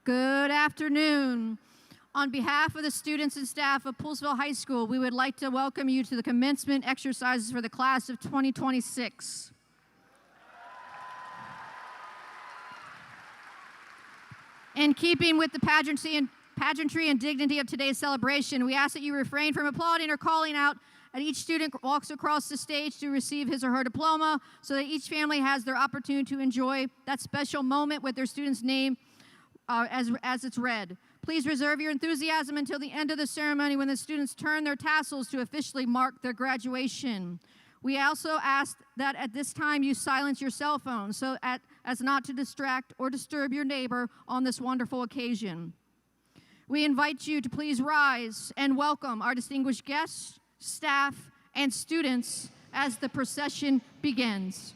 Good afternoon. On behalf of the students and staff of Poolesville High School, we would like to welcome you to the commencement exercises for the class of 2026. In keeping with the pageantry and dignity of today's celebration, we ask that you refrain from applauding or calling out as each student walks across the stage to receive his or her diploma, so that each family has their opportunity to enjoy that special moment with their student's name as it's read. Please reserve your enthusiasm until the end of the ceremony when the students turn their tassels to officially mark their graduation. We also ask that at this time you silence your cell phone as not to distract or disturb your neighbor on this wonderful occasion. We invite you to please rise and welcome our distinguished guests, staff, and students as the procession begins.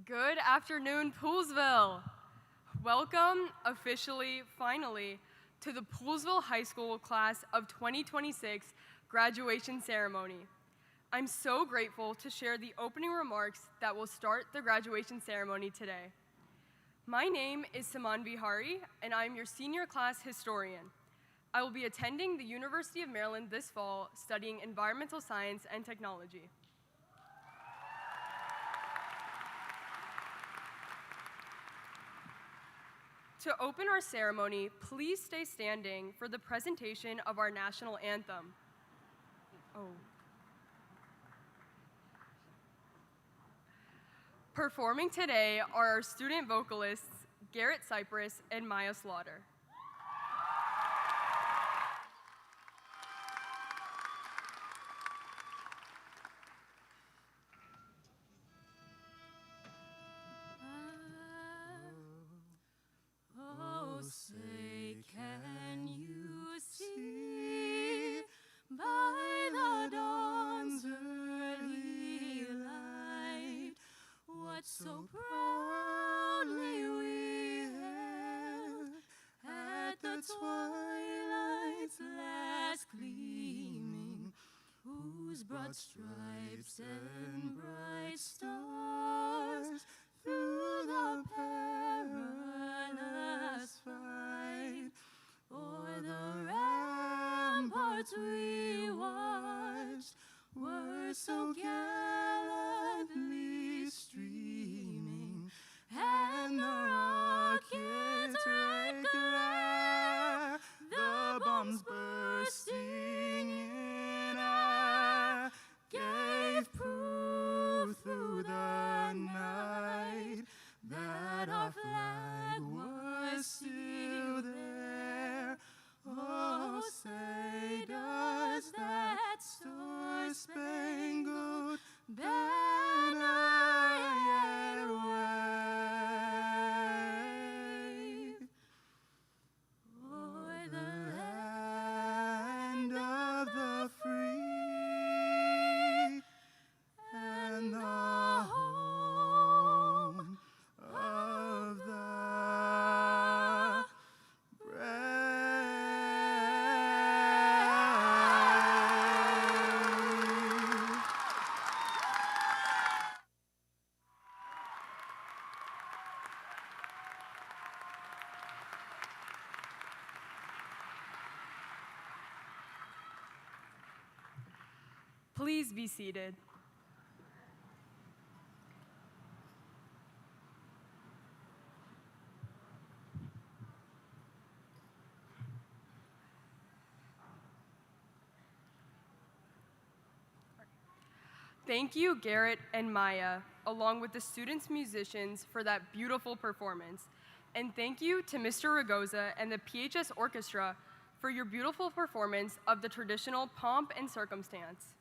Good afternoon, Poolesville. Welcome, officially, finally, to the Poolesville High School Class of 2026 graduation ceremony. I'm so grateful to share the opening remarks that will start the graduation ceremony today. My name is Saman Vihari, and I'm your senior class historian. I will be attending the University of Maryland this fall, studying environmental science and technology. To open our ceremony, please stay standing for the presentation of our national anthem. Performing today are our student vocalists, Garrett Cypress and Maya Slaughter. Say, can you see by the dawn's early light what so proudly we hailed at the twilight's last gleaming, whose broad stripes and bright stars through the perilous fight o'er the ramparts we watched were so gallantly streaming, and the rockets regular, the bombs bursting in air, gave proof through the night that our flag was still there. Oh, say does that star-spangled banner yet wave o'er the land of the free and the home of the brave. Please be seated. Thank you, Garrett and Maya, along with the students' musicians, for that beautiful performance. And thank you to Mr. Ragoza and the PHS Orchestra for your beautiful performance of the traditional Pomp and Circumstance.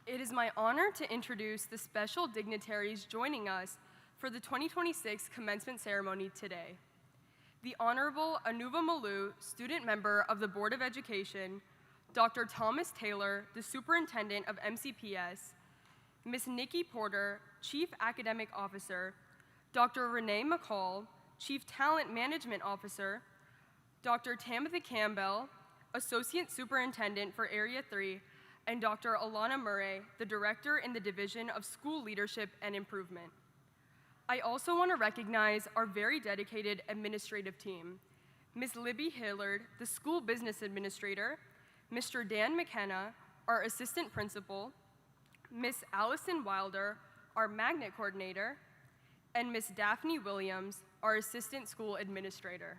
It is my honor to introduce the special dignitaries joining us for the 2026 commencement ceremony today. The Honorable Anuva Malu, student member of the Board of Education, Dr. Thomas Taylor, the Superintendent of MCPS, Ms. Nikki Porter, Chief Academic Officer, Dr. Renee McCall, Chief Talent Management Officer, Dr. Tamitha Campbell, Associate Superintendent for Area 3, and Dr. Alana Murray, the Director in the Division of School Leadership and Improvement. I also want to recognize our very dedicated administrative team, Ms. Libby Hillard, the School Business Administrator, Mr. Dan McKenna, our Assistant Principal, Ms. Allison Wilder, our Magnet Coordinator, and Ms. Daphne Williams, our Assistant School Administrator.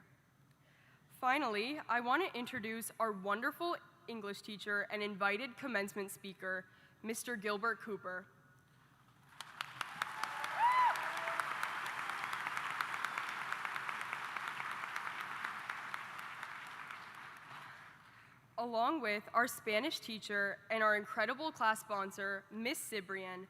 Finally, I want to introduce our wonderful English teacher and invited commencement speaker, Mr. Gilbert Cooper. Along with our Spanish teacher and our incredible class sponsor, Miss Cibrian,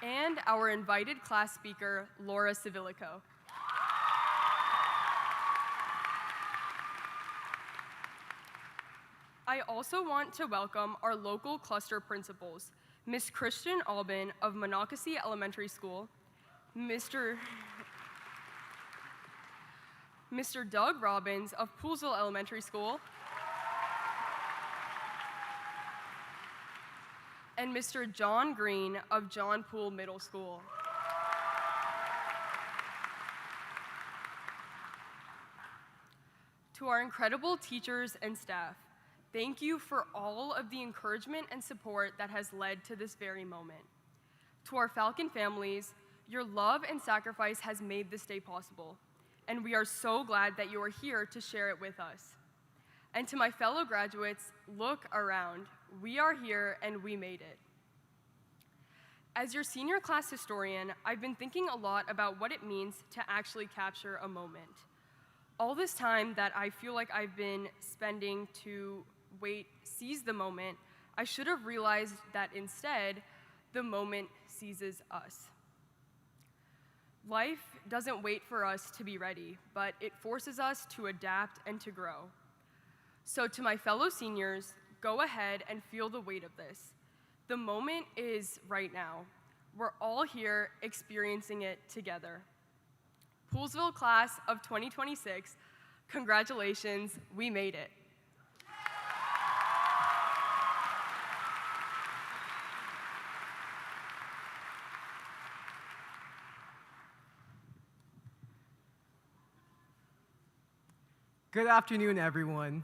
and our invited class speaker, Laura Civilico. I also want to welcome our local cluster principals, Ms. Christian Albin of Monocacy Elementary School, Mr. Doug Robbins of Poolesville Elementary School, and Mr. John Green of John Poole Middle School. To our incredible teachers and staff, thank you for all of the encouragement and support that has led to this very moment. To our Falcon families, your love and sacrifice has made this day possible, and we are so glad that you are here to share it with us. And to my fellow graduates, look around. We are here and we made it. As your senior class historian, I've been thinking a lot about what it means to actually capture a moment. All this time that I feel like I've been spending to seize the moment, I should have realized that instead, the moment seizes us. Life doesn't wait for us to be ready, but it forces us to adapt and to grow. So to my fellow seniors, go ahead and feel the weight of this. The moment is right now. We're all here experiencing it together. Poolesville class of 2026, congratulations, we made it. Good afternoon, everyone.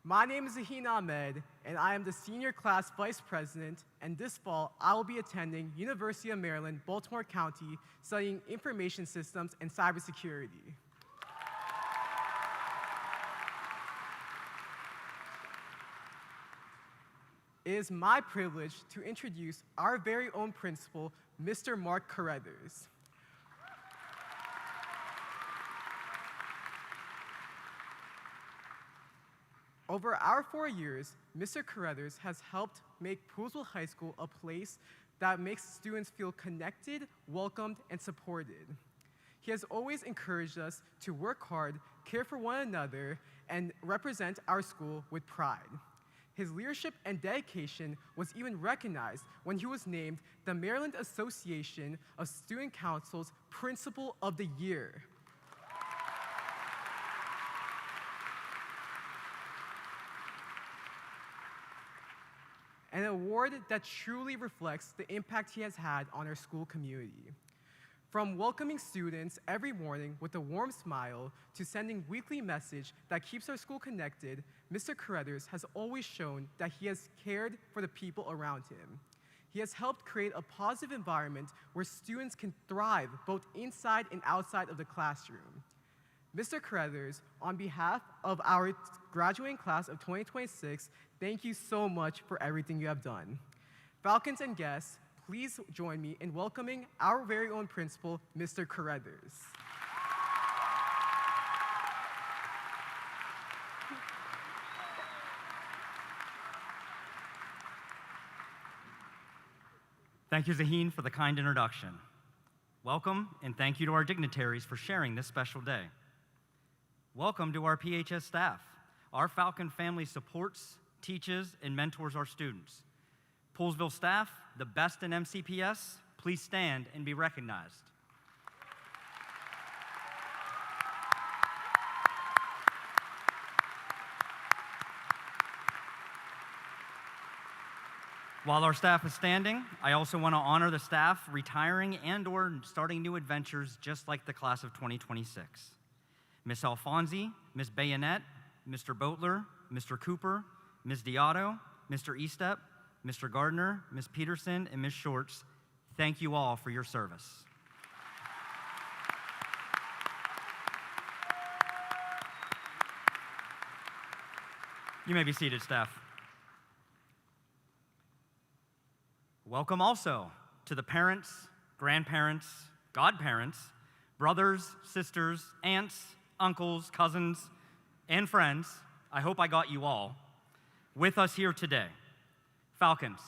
My name is Zahin Ahmed, and I am the senior class vice president, and this fall, I will be attending University of Maryland, Baltimore County, studying information systems and cybersecurity. It is my privilege to introduce our very own principal, Mr. Mark Carruthers. Over our 4 years, Mr. Carruthers has helped make Poolesville High School a place that makes students feel connected, welcomed, and supported. He has always encouraged us to work hard, care for one another, and represent our school with pride. His leadership and dedication was even recognized when he was named the Maryland Association of Student Council's Principal of the Year. An award that truly reflects the impact he has had on our school community. From welcoming students every morning with a warm smile to sending weekly message that keeps our school connected, Mr. Carruthers has always shown that he has cared for the people around him. He has helped create a positive environment where students can thrive both inside and outside of the classroom. Mr. Carruthers, on behalf of our graduating class of 2026, thank you so much for everything you have done. Falcons and guests, please join me in welcoming our very own principal, Mr. Carruthers. Thank you, Zahin, for the kind introduction. Welcome, and thank you to our dignitaries for sharing this special day. Welcome to our PHS staff. Our Falcon family supports, teaches, and mentors our students. Poolesville staff, the best in MCPS, please stand and be recognized. While our staff is standing, I also want to honor the staff retiring and/or starting new adventures just like the class of 2026. Ms. Alfonsi, Ms. Bayonet, Mr. Boatler, Mr. Cooper, Ms. Diotto, Mr. Estep, Mr. Gardner, Ms. Peterson, and Ms. Shorts, thank you all for your service. You may be seated, staff. Welcome also to the parents, grandparents, godparents, brothers, sisters, aunts, uncles, cousins, and friends, I hope I got you all, with us here today. Falcons,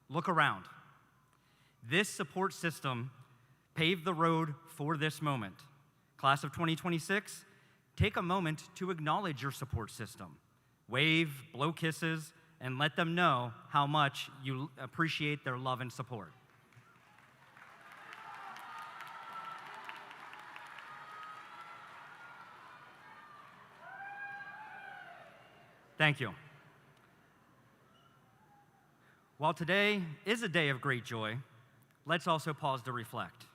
look around. This support system paved the road for this moment. Class of 2026, take a moment to acknowledge your support system. Wave, blow kisses, and let them know how much you appreciate their love and support. Thank you. While today is a day of great joy, let's also pause to reflect.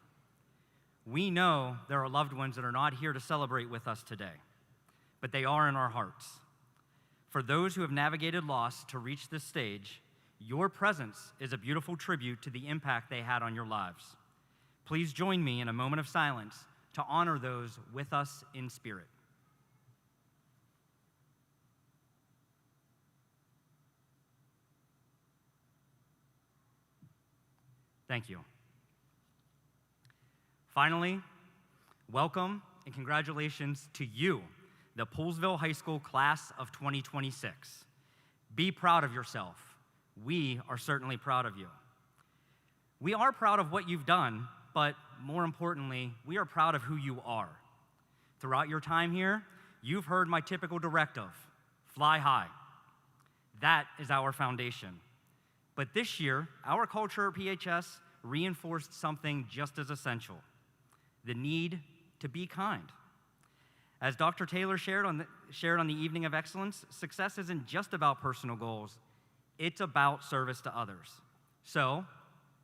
We know there are loved ones that are not here to celebrate with us today, but they are in our hearts. For those who have navigated loss to reach this stage, your presence is a beautiful tribute to the impact they had on your lives. Please join me in a moment of silence to honor those with us in spirit. Thank you. Finally, welcome and congratulations to you, the Poolesville High School class of 2026. Be proud of yourself. We are certainly proud of you. We are proud of what you've done, but more importantly, we are proud of who you are. Throughout your time here, you've heard my typical directive, fly high. That is our foundation. But this year, our culture at PHS reinforced something just as essential, the need to be kind. As Dr. Taylor shared on the Evening of Excellence, success isn't just about personal goals, it's about service to others. So,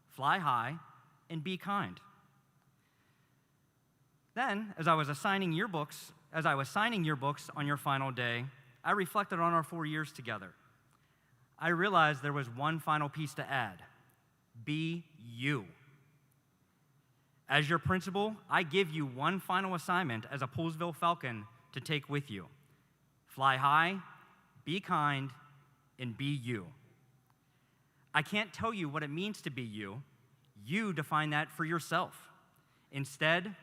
fly high and be kind. Then, as I was signing yearbooks on your final day, I reflected on our 4 years together. I realized there was one final piece to add. Be you. As your principal, I give you one final assignment as a Poolesville Falcon to take with you. Fly high, be kind, and be you. I can't tell you what it means to be you. You define that for yourself. Instead,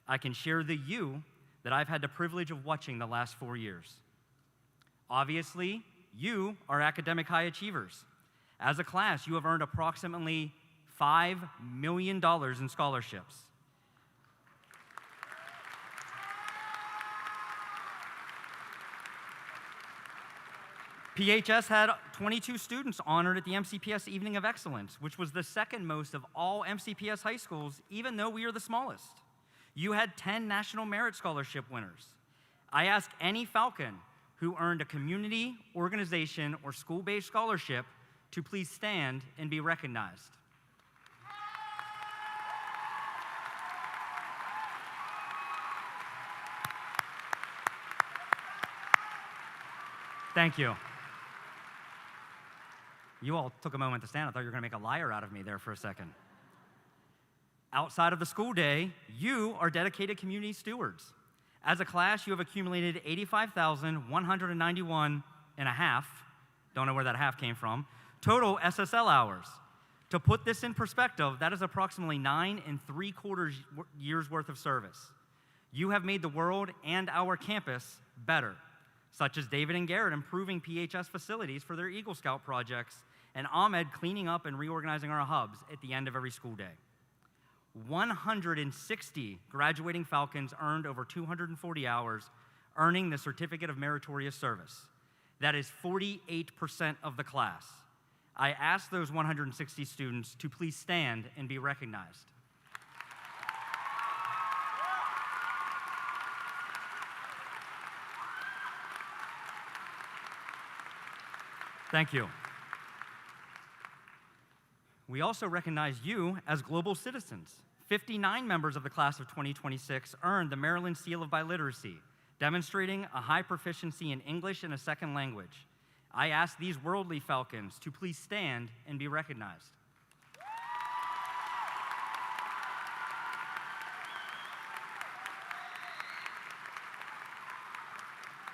I can share the you that I've had the privilege of watching the last 4 years. Obviously, you are academic high achievers. As a class, you have earned approximately $5 million in scholarships. PHS had 22 students honored at the MCPS Evening of Excellence, which was the second most of all MCPS high schools, even though we are the smallest. You had 10 National Merit Scholarship winners. I ask any Falcon who earned a community, organization, or school-based scholarship to please stand and be recognized. Thank you. You all took a moment to stand. I thought you were going to make a liar out of me there for a second. Outside of the school day, you are dedicated community stewards. As a class, you have accumulated 85,191 and a half, don't know where that half came from, total SSL hours. To put this in perspective, that is approximately 9 3/4 years worth of service. You have made the world and our campus better, such as David and Garrett improving PHS facilities for their Eagle Scout projects, and Ahmed cleaning up and reorganizing our hubs at the end of every school day. 160 graduating Falcons earned over 240 hours, earning the Certificate of Meritorious Service. That is 48% of the class. I ask those 160 students to please stand and be recognized. Thank you. We also recognize you as global citizens. 59 members of the class of 2026 earned the Maryland Seal of Biliteracy, demonstrating a high proficiency in English and a second language. I ask these worldly Falcons to please stand and be recognized.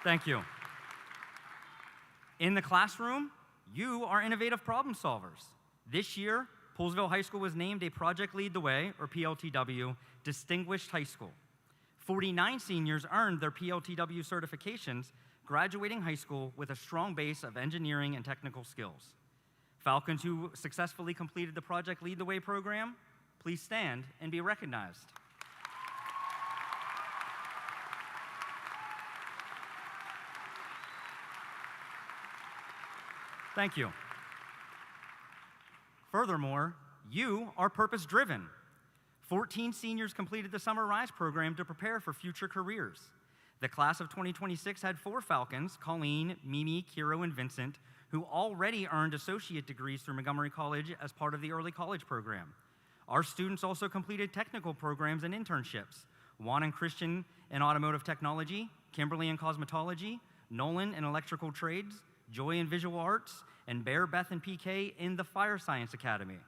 Thank you. In the classroom, you are innovative problem solvers. This year, Poolesville High School was named a Project Lead the Way, or PLTW, Distinguished High School. 49 seniors earned their PLTW certifications, graduating high school with a strong base of engineering and technical skills. Falcons who successfully completed the Project Lead the Way program, please stand and be recognized. Thank you. Furthermore, you are purpose-driven. 14 seniors completed the Summer Rise program to prepare for future careers. The class of 2026 had 4 Falcons, Colleen, Mimi, Kiro, and Vincent, who already earned associate degrees through Montgomery College as part of the early college program. Our students also completed technical programs and internships. Juan and Christian in automotive technology, Kimberly in cosmetology, Nolan in electrical trades, Joy in visual arts, and Bear, Beth, and PK in the Fire Science Academy.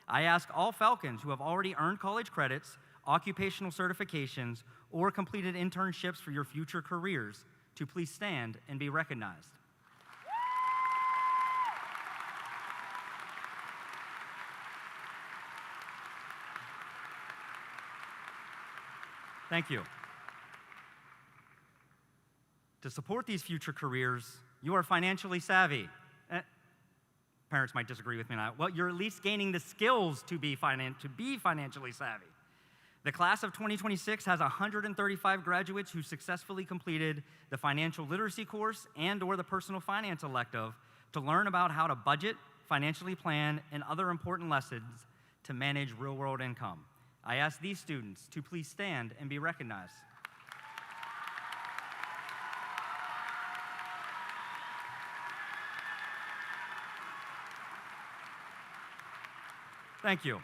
I ask all Falcons who have already earned college credits, occupational certifications, or completed internships for your future careers to please stand and be recognized. Thank you. To support these future careers, you are financially savvy. Parents might disagree with me now. Well, you're at least gaining the skills to be financially savvy. The class of 2026 has 135 graduates who successfully completed the financial literacy course and/or the personal finance elective to learn about how to budget, financially plan, and other important lessons to manage real-world income. I ask these students to please stand and be recognized. Thank you.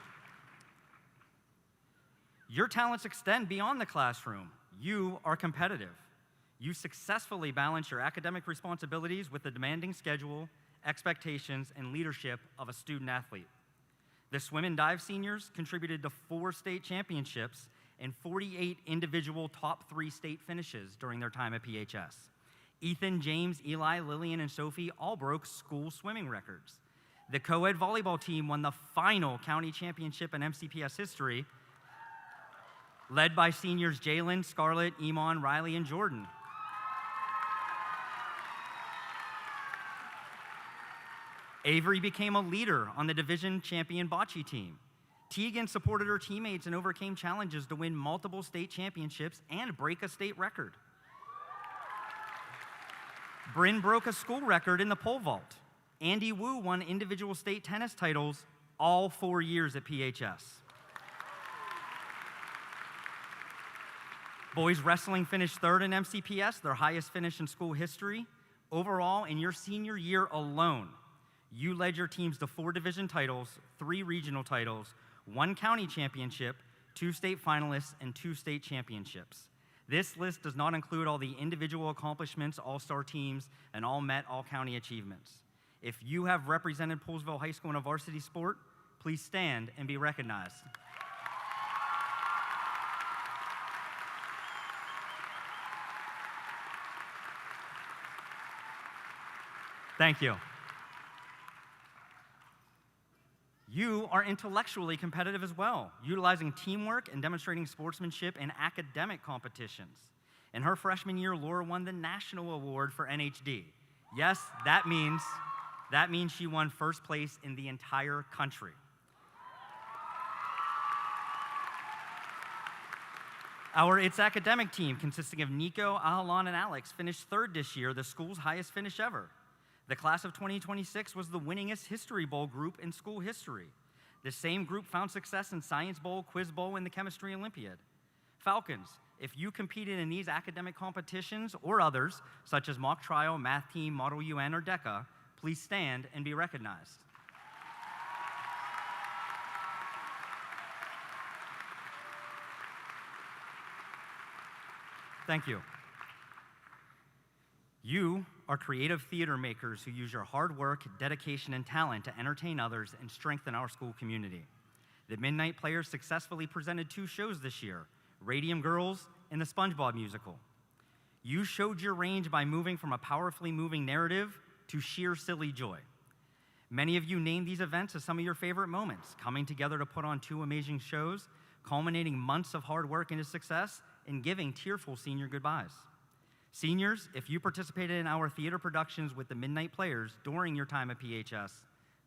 Your talents extend beyond the classroom. You are competitive. You successfully balance your academic responsibilities with the demanding schedule, expectations, and leadership of a student athlete. The swim and dive seniors contributed to 4 state championships and 48 individual top 3 state finishes during their time at PHS. Ethan, James, Eli, Lillian, and Sophie all broke school swimming records. The co-ed volleyball team won the final county championship in MCPS history, led by seniors Jalen, Scarlett, Iman, Riley, and Jordan. Avery became a leader on the division champion bocce team. Tegan supported her teammates and overcame challenges to win multiple state championships and break a state record. Bryn broke a school record in the pole vault. Andy Wu won individual state tennis titles all 4 years at PHS. Boys wrestling finished 3rd in MCPS, their highest finish in school history. Overall, in your senior year alone, you led your teams to 4 division titles, 3 regional titles, 1 county championship, 2 state finalists, and 2 state championships. This list does not include all the individual accomplishments, all-star teams, and all met all-county achievements. If you have represented Poolesville High School in a varsity sport, please stand and be recognized. Thank you. You are intellectually competitive as well, utilizing teamwork and demonstrating sportsmanship in academic competitions. In her freshman year, Laura won the national award for NHD. Yes, that means she won first place in the entire country. Our It's Academic team, consisting of Nico, Ahalan, and Alex, finished 3rd this year, the school's highest finish ever. The class of 2026 was the winningest History Bowl group in school history. The same group found success in Science Bowl, Quiz Bowl, and the Chemistry Olympiad. Falcons, if you competed in these academic competitions or others, such as mock trial, math team, Model UN, or DECA, please stand and be recognized. Thank you. You are creative theater makers who use your hard work, dedication, and talent to entertain others and strengthen our school community. The Midnight Players successfully presented 2 shows this year, Radium Girls and the SpongeBob musical. You showed your range by moving from a powerfully moving narrative to sheer silly joy. Many of you named these events as some of your favorite moments, coming together to put on 2 amazing shows, culminating months of hard work into success, and giving tearful senior goodbyes. Seniors, if you participated in our theater productions with the Midnight Players during your time at PHS,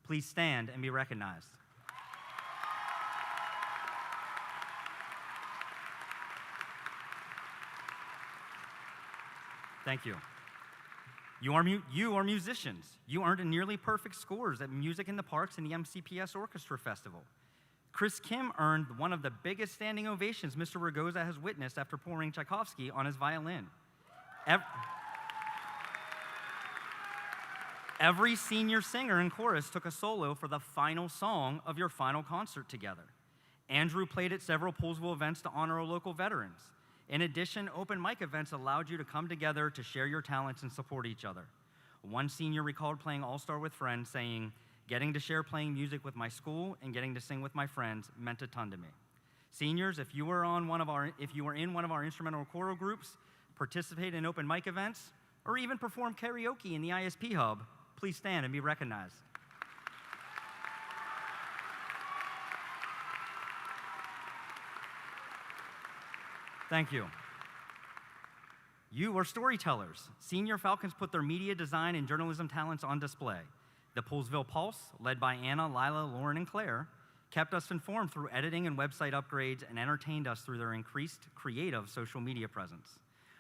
please stand and be recognized. Thank you. You are musicians. You earned nearly perfect scores at Music in the Parks and the MCPS Orchestra Festival. Chris Kim earned one of the biggest standing ovations Mr. Ragoza has witnessed after pouring Tchaikovsky on his violin. Every senior singer and chorus took a solo for the final song of your final concert together. Andrew played at several Poolesville events to honor our local veterans. In addition, open mic events allowed you to come together to share your talents and support each other. One senior recalled playing All-Star with friends, saying, "Getting to share playing music with my school and getting to sing with my friends meant a ton to me." Seniors, if you were in one of our instrumental or choral groups, participate in open mic events, or even perform karaoke in the ISP Hub, please stand and be recognized. Thank you. You are storytellers. Senior Falcons put their media design and journalism talents on display. The Poolesville Pulse, led by Anna, Lila, Lauren, and Claire, kept us informed through editing and website upgrades and entertained us through their increased creative social media presence.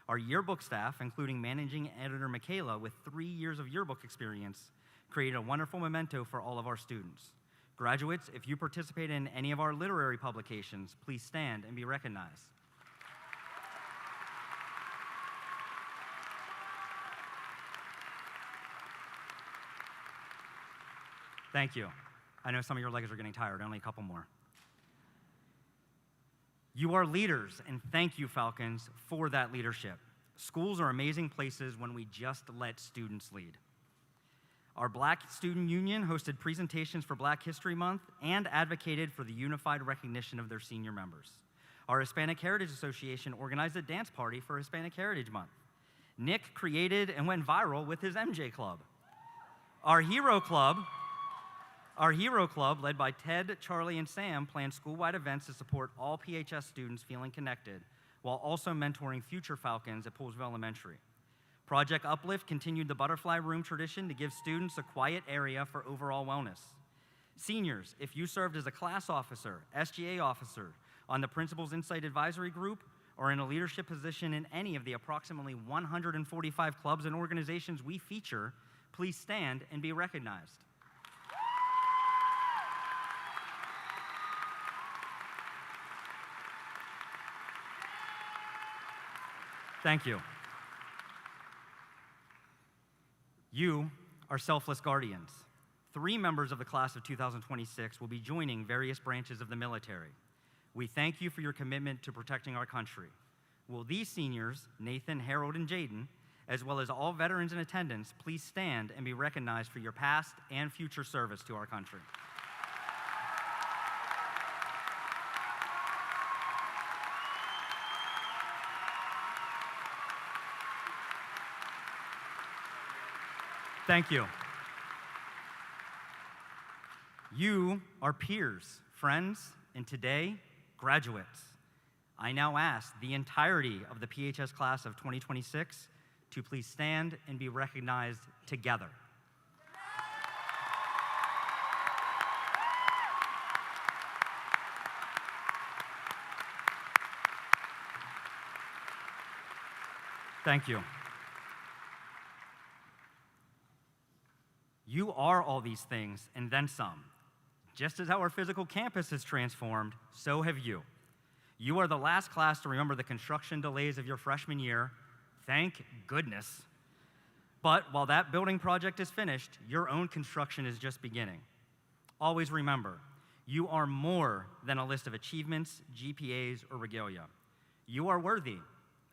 Our yearbook staff, including managing editor Michaela with 3 years of yearbook experience, created a wonderful memento for all of our students. Graduates, if you participate in any of our literary publications, please stand and be recognized. Thank you. I know some of your legs are getting tired, only a couple more. You are leaders, and thank you, Falcons, for that leadership. Schools are amazing places when we just let students lead. Our Black Student Union hosted presentations for Black History Month and advocated for the unified recognition of their senior members. Our Hispanic Heritage Association organized a dance party for Hispanic Heritage Month. Nick created and went viral with his MJ Club. Our Hero Club, led by Ted, Charlie, and Sam, planned school-wide events to support all PHS students feeling connected, while also mentoring future Falcons at Poolesville Elementary. Project Uplift continued the Butterfly Room tradition to give students a quiet area for overall wellness. Seniors, if you served as a class officer, SGA officer, on the Principal's Insight Advisory Group, or in a leadership position in any of the approximately 145 clubs and organizations we feature, please stand and be recognized. Thank you. You are selfless guardians. 3 members of the class of 2026 will be joining various branches of the military. We thank you for your commitment to protecting our country. Will these seniors, Nathan, Harold, and Jaden, as well as all veterans in attendance, please stand and be recognized for your past and future service to our country. Thank you. You are peers, friends, and today, graduates. I now ask the entirety of the PHS class of 2026 to please stand and be recognized together. Thank you. You are all these things and then some. Just as our physical campus has transformed, so have you. You are the last class to remember the construction delays of your freshman year. Thank goodness. But while that building project is finished, your own construction is just beginning. Always remember, you are more than a list of achievements, GPAs, or regalia. You are worthy,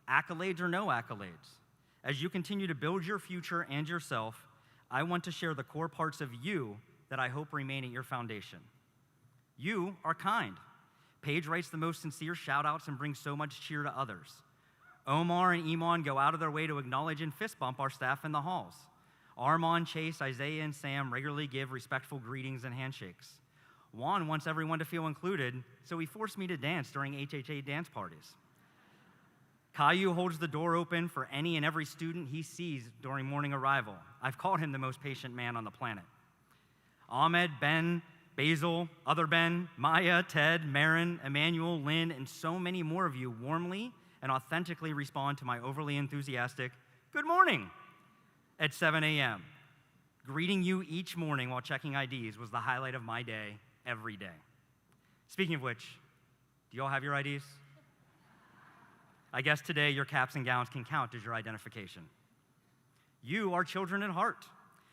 accolades or no accolades. As you continue to build your future and yourself, I want to share the core parts of you that I hope remain at your foundation. You are kind. Paige writes the most sincere shout-outs and brings so much cheer to others. Omar and Iman go out of their way to acknowledge and fist bump our staff in the halls. Armand, Chase, Isaiah, and Sam regularly give respectful greetings and handshakes. Juan wants everyone to feel included, so he forced me to dance during HHA dance parties. Caillou holds the door open for any and every student he sees during morning arrival. I've called him the most patient man on the planet. Ahmed, Ben, Basil, other Ben, Maya, Ted, Marin, Emmanuel, Lynn, and so many more of you warmly and authentically respond to my overly enthusiastic, "Good morning." at 7 a.m. Greeting you each morning while checking IDs was the highlight of my day every day. Speaking of which, do you all have your IDs? I guess today your caps and gowns can count as your identification. You are children at heart.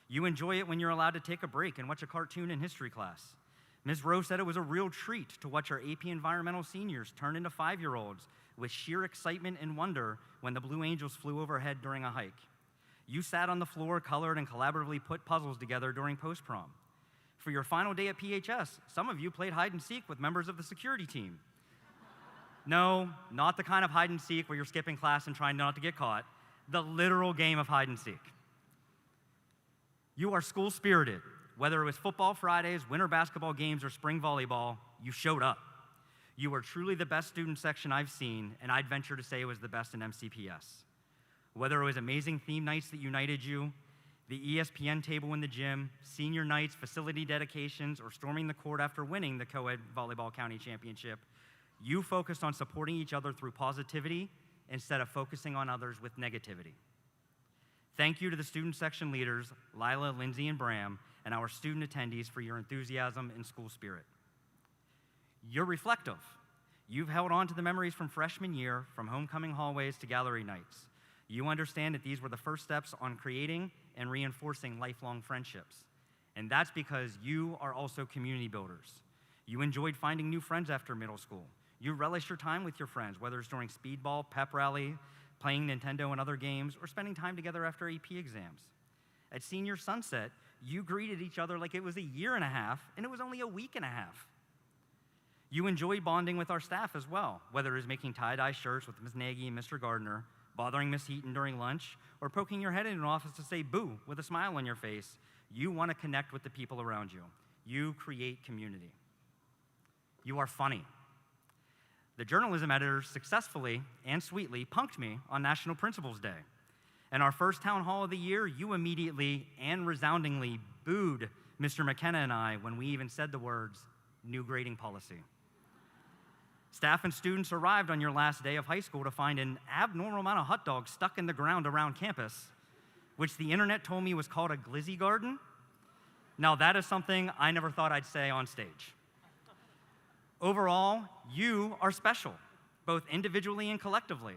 You enjoy it when you're allowed to take a break and watch a cartoon in history class. Ms. Rowe said it was a real treat to watch our AP Environmental seniors turn into 5-year-olds with sheer excitement and wonder when the Blue Angels flew overhead during a hike. You sat on the floor, colored, and collaboratively put puzzles together during post-prom. For your final day at PHS, some of you played hide and seek with members of the security team. No, not the kind of hide and seek where you're skipping class and trying not to get caught. The literal game of hide and seek. You are school spirited. Whether it was football Fridays, winter basketball games, or spring volleyball, you showed up. You were truly the best student section I've seen, and I'd venture to say it was the best in MCPS. Whether it was amazing theme nights that united you, the ESPN table in the gym, senior nights, facility dedications, or storming the court after winning the co-ed volleyball county championship, you focused on supporting each other through positivity instead of focusing on others with negativity. Thank you to the student section leaders, Lila, Lindsay, and Bram, and our student attendees for your enthusiasm and school spirit. You're reflective. You've held on to the memories from freshman year, from homecoming hallways to gallery nights. You understand that these were the first steps on creating and reinforcing lifelong friendships. And that's because you are also community builders. You enjoyed finding new friends after middle school. You relish your time with your friends, whether it's during speedball, pep rally, playing Nintendo and other games, or spending time together after AP exams. At senior sunset, you greeted each other like it was a year and a half, and it was only a week and a half. You enjoyed bonding with our staff as well, whether it was making tie-dye shirts with Ms. Nagy and Mr. Gardner, bothering Ms. Heaton during lunch, or poking your head in an office to say boo with a smile on your face. You want to connect with the people around you. You create community. You are funny. The journalism editor successfully and sweetly punked me on National Principals Day. In our first town hall of the year, you immediately and resoundingly booed Mr. McKenna and I when we even said the words, "new grading policy." Staff and students arrived on your last day of high school to find an abnormal amount of hot dogs stuck in the ground around campus, which the internet told me was called a glizzy garden. Now that is something I never thought I'd say on stage. Overall, you are special, both individually and collectively.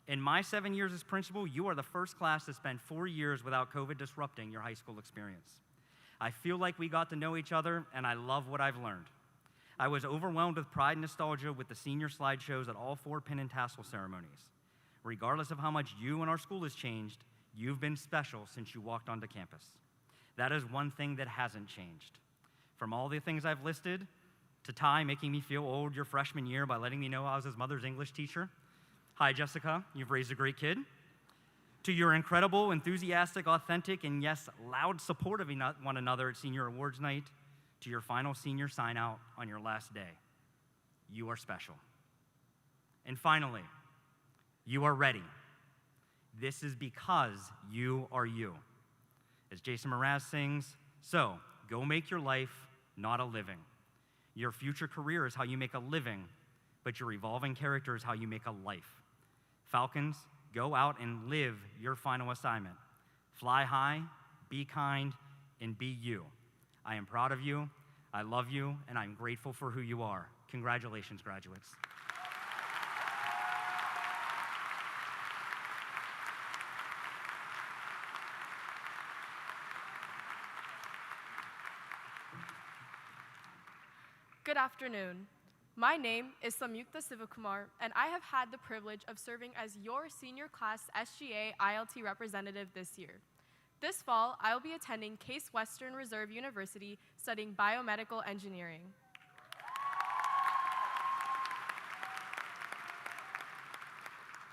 In my 7 years as principal, you are the first class to spend 4 years without COVID disrupting your high school experience. I feel like we got to know each other, and I love what I've learned. I was overwhelmed with pride and nostalgia with the senior slideshows at all 4 pin and tassel ceremonies. Regardless of how much you and our school has changed, you've been special since you walked onto campus. That is one thing that hasn't changed. From all the things I've listed, to Ty making me feel old your freshman year by letting me know I was his mother's English teacher. Hi, Jessica, you've raised a great kid. To your incredible, enthusiastic, authentic, and yes, loud support of one another at senior awards night, to your final senior sign out on your last day. You are special. And finally, you are ready. This is because you are you. As Jason Mraz sings, so go make your life not a living. Your future career is how you make a living, but your evolving character is how you make a life. Falcons, go out and live your final assignment. Fly high, be kind, and be you. I am proud of you, I love you, and I'm grateful for who you are. Congratulations, graduates. Good afternoon. My name is Samyukta Sivakumar, and I have had the privilege of serving as your senior class SGA ILT representative this year. This fall, I will be attending Case Western Reserve University studying biomedical engineering.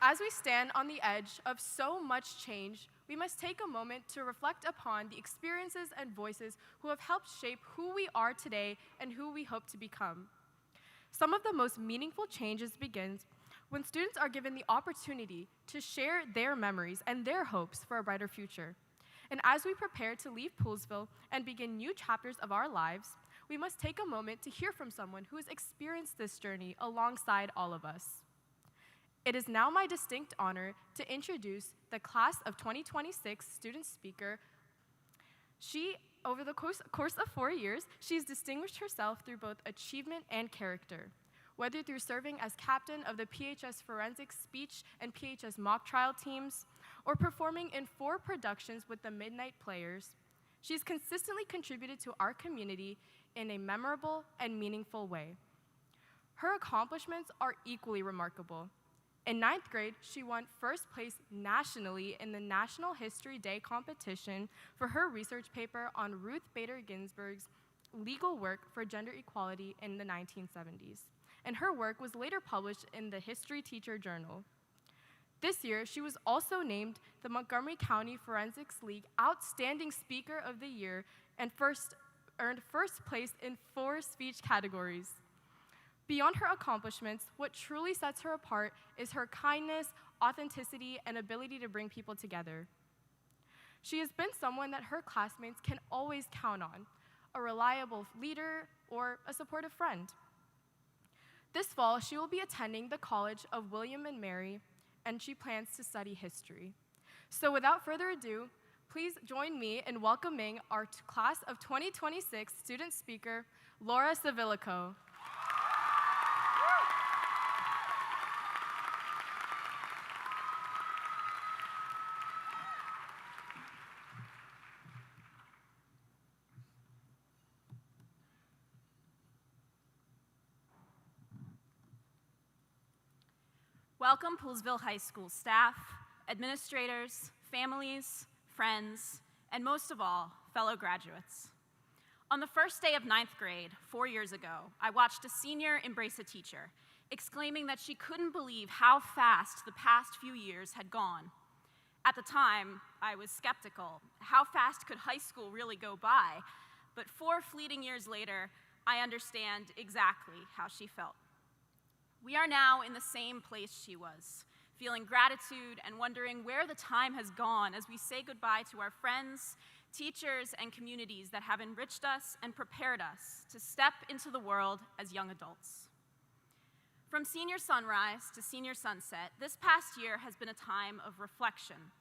As we stand on the edge of so much change, we must take a moment to reflect upon the experiences and voices who have helped shape who we are today and who we hope to become. Some of the most meaningful changes begins when students are given the opportunity to share their memories and their hopes for a brighter future. And as we prepare to leave Poolesville and begin new chapters of our lives, we must take a moment to hear from someone who has experienced this journey alongside all of us. It is now my distinct honor to introduce the class of 2026 student speaker. Over the course of 4 years, she's distinguished herself through both achievement and character, whether through serving as captain of the PHS Forensic Speech and PHS Mock Trial teams, or performing in 4 productions with the Midnight Players. She's consistently contributed to our community in a memorable and meaningful way. Her accomplishments are equally remarkable. In 9th grade, she won first place nationally in the National History Day competition for her research paper on Ruth Bader Ginsburg's legal work for gender equality in the 1970s, and her work was later published in the History Teacher Journal. This year, she was also named the Montgomery County Forensics League Outstanding Speaker of the Year and earned first place in 4 speech categories. Beyond her accomplishments, what truly sets her apart is her kindness, authenticity, and ability to bring people together. She has been someone that her classmates can always count on, a reliable leader or a supportive friend. This fall, she will be attending the College of William and Mary, and she plans to study history. So without further ado, please join me in welcoming our class of 2026 student speaker, Laura Savilico. Welcome, Poolesville High School staff, administrators, families, friends, and most of all, fellow graduates. On the first day of 9th grade, 4 years ago, I watched a senior embrace a teacher, exclaiming that she couldn't believe how fast the past few years had gone. At the time, I was skeptical. How fast could high school really go by? But 4 fleeting years later, I understand exactly how she felt. We are now in the same place she was, feeling gratitude and wondering where the time has gone as we say goodbye to our friends, teachers, and communities that have enriched us and prepared us to step into the world as young adults. From senior sunrise to senior sunset, this past year has been a time of reflection.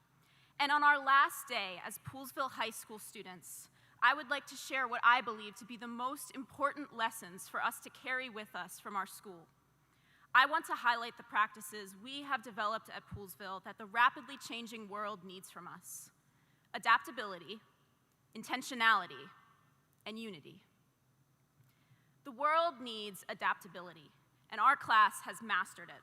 And on our last day as Poolesville High School students, I would like to share what I believe to be the most important lessons for us to carry with us from our school. I want to highlight the practices we have developed at Poolesville that the rapidly changing world needs from us: adaptability, intentionality, and unity. The world needs adaptability, and our class has mastered it.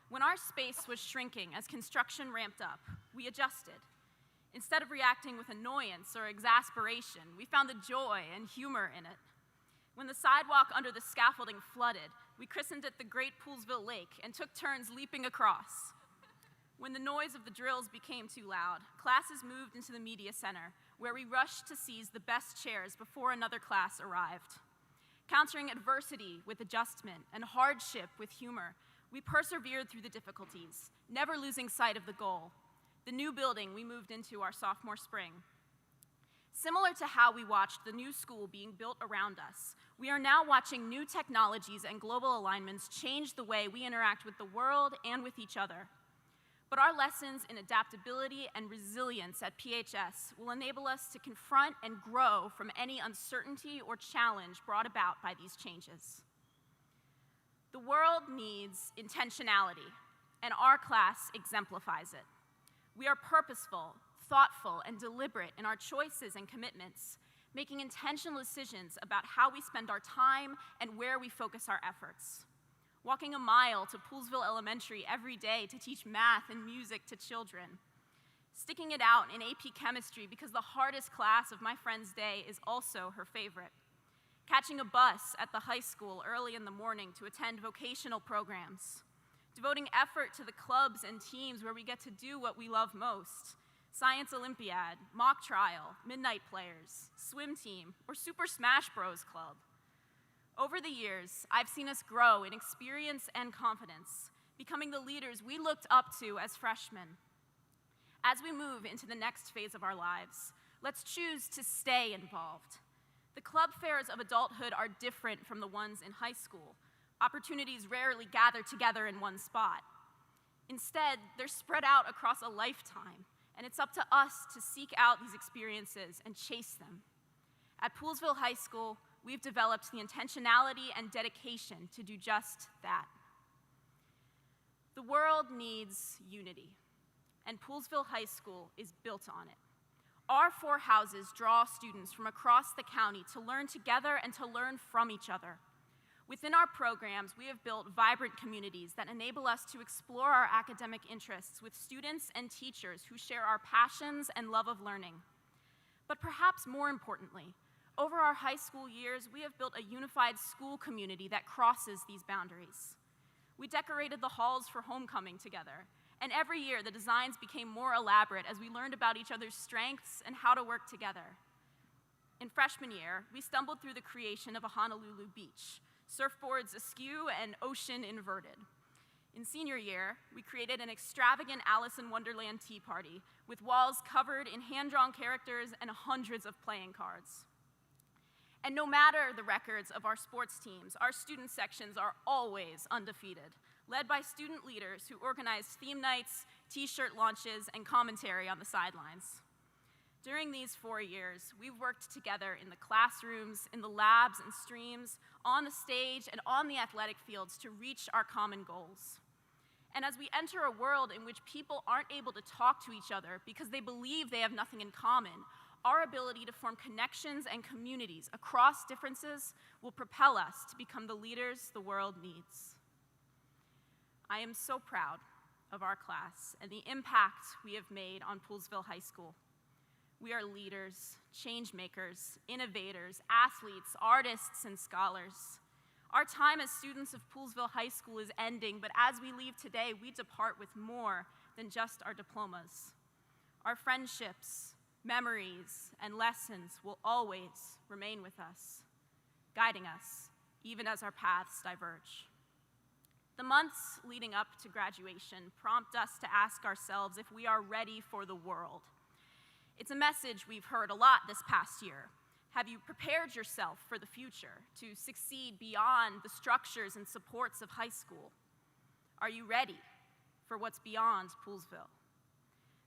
When our space was shrinking as construction ramped up, we adjusted. Instead of reacting with annoyance or exasperation, we found the joy and humor in it. When the sidewalk under the scaffolding flooded, we christened it the Great Poolesville Lake and took turns leaping across. When the noise of the drills became too loud, classes moved into the media center, where we rushed to seize the best chairs before another class arrived. Countering adversity with adjustment and hardship with humor, we persevered through the difficulties, never losing sight of the goal: the new building we moved into our sophomore spring. Similar to how we watched the new school being built around us, we are now watching new technologies and global alignments change the way we interact with the world and with each other. But our lessons in adaptability and resilience at PHS will enable us to confront and grow from any uncertainty or challenge brought about by these changes. The world needs intentionality, and our class exemplifies it. We are purposeful, thoughtful, and deliberate in our choices and commitments, making intentional decisions about how we spend our time and where we focus our efforts. Walking a mile to Poolesville Elementary every day to teach math and music to children. Sticking it out in AP Chemistry because the hardest class of my friend's day is also her favorite. Catching a bus at the high school early in the morning to attend vocational programs. Devoting effort to the clubs and teams where we get to do what we love most: Science Olympiad, Mock Trial, Midnight Players, Swim Team, or Super Smash Bros. Club. Over the years, I've seen us grow in experience and confidence, becoming the leaders we looked up to as freshmen. As we move into the next phase of our lives, let's choose to stay involved. The club fairs of adulthood are different from the ones in high school. Opportunities rarely gather together in one spot. Instead, they're spread out across a lifetime, and it's up to us to seek out these experiences and chase them. At Poolesville High School, we've developed the intentionality and dedication to do just that. The world needs unity, and Poolesville High School is built on it. Our 4 houses draw students from across the county to learn together and to learn from each other. Within our programs, we have built vibrant communities that enable us to explore our academic interests with students and teachers who share our passions and love of learning. But perhaps more importantly, over our high school years, we have built a unified school community that crosses these boundaries. We decorated the halls for homecoming together, and every year the designs became more elaborate as we learned about each other's strengths and how to work together. In freshman year, we stumbled through the creation of a Honolulu beach, surfboards askew and ocean inverted. In senior year, we created an extravagant Alice in Wonderland tea party with walls covered in hand-drawn characters and hundreds of playing cards. And no matter the records of our sports teams, our student sections are always undefeated, led by student leaders who organize theme nights, t-shirt launches, and commentary on the sidelines. During these 4 years, we've worked together in the classrooms, in the labs and streams, on the stage, and on the athletic fields to reach our common goals. And as we enter a world in which people aren't able to talk to each other because they believe they have nothing in common, our ability to form connections and communities across differences will propel us to become the leaders the world needs. I am so proud of our class and the impact we have made on Poolesville High School. We are leaders, change makers, innovators, athletes, artists, and scholars. Our time as students of Poolesville High School is ending, but as we leave today, we depart with more than just our diplomas. Our friendships, memories, and lessons will always remain with us, guiding us even as our paths diverge. The months leading up to graduation prompt us to ask ourselves if we are ready for the world. It's a message we've heard a lot this past year. Have you prepared yourself for the future to succeed beyond the structures and supports of high school? Are you ready for what's beyond Poolesville?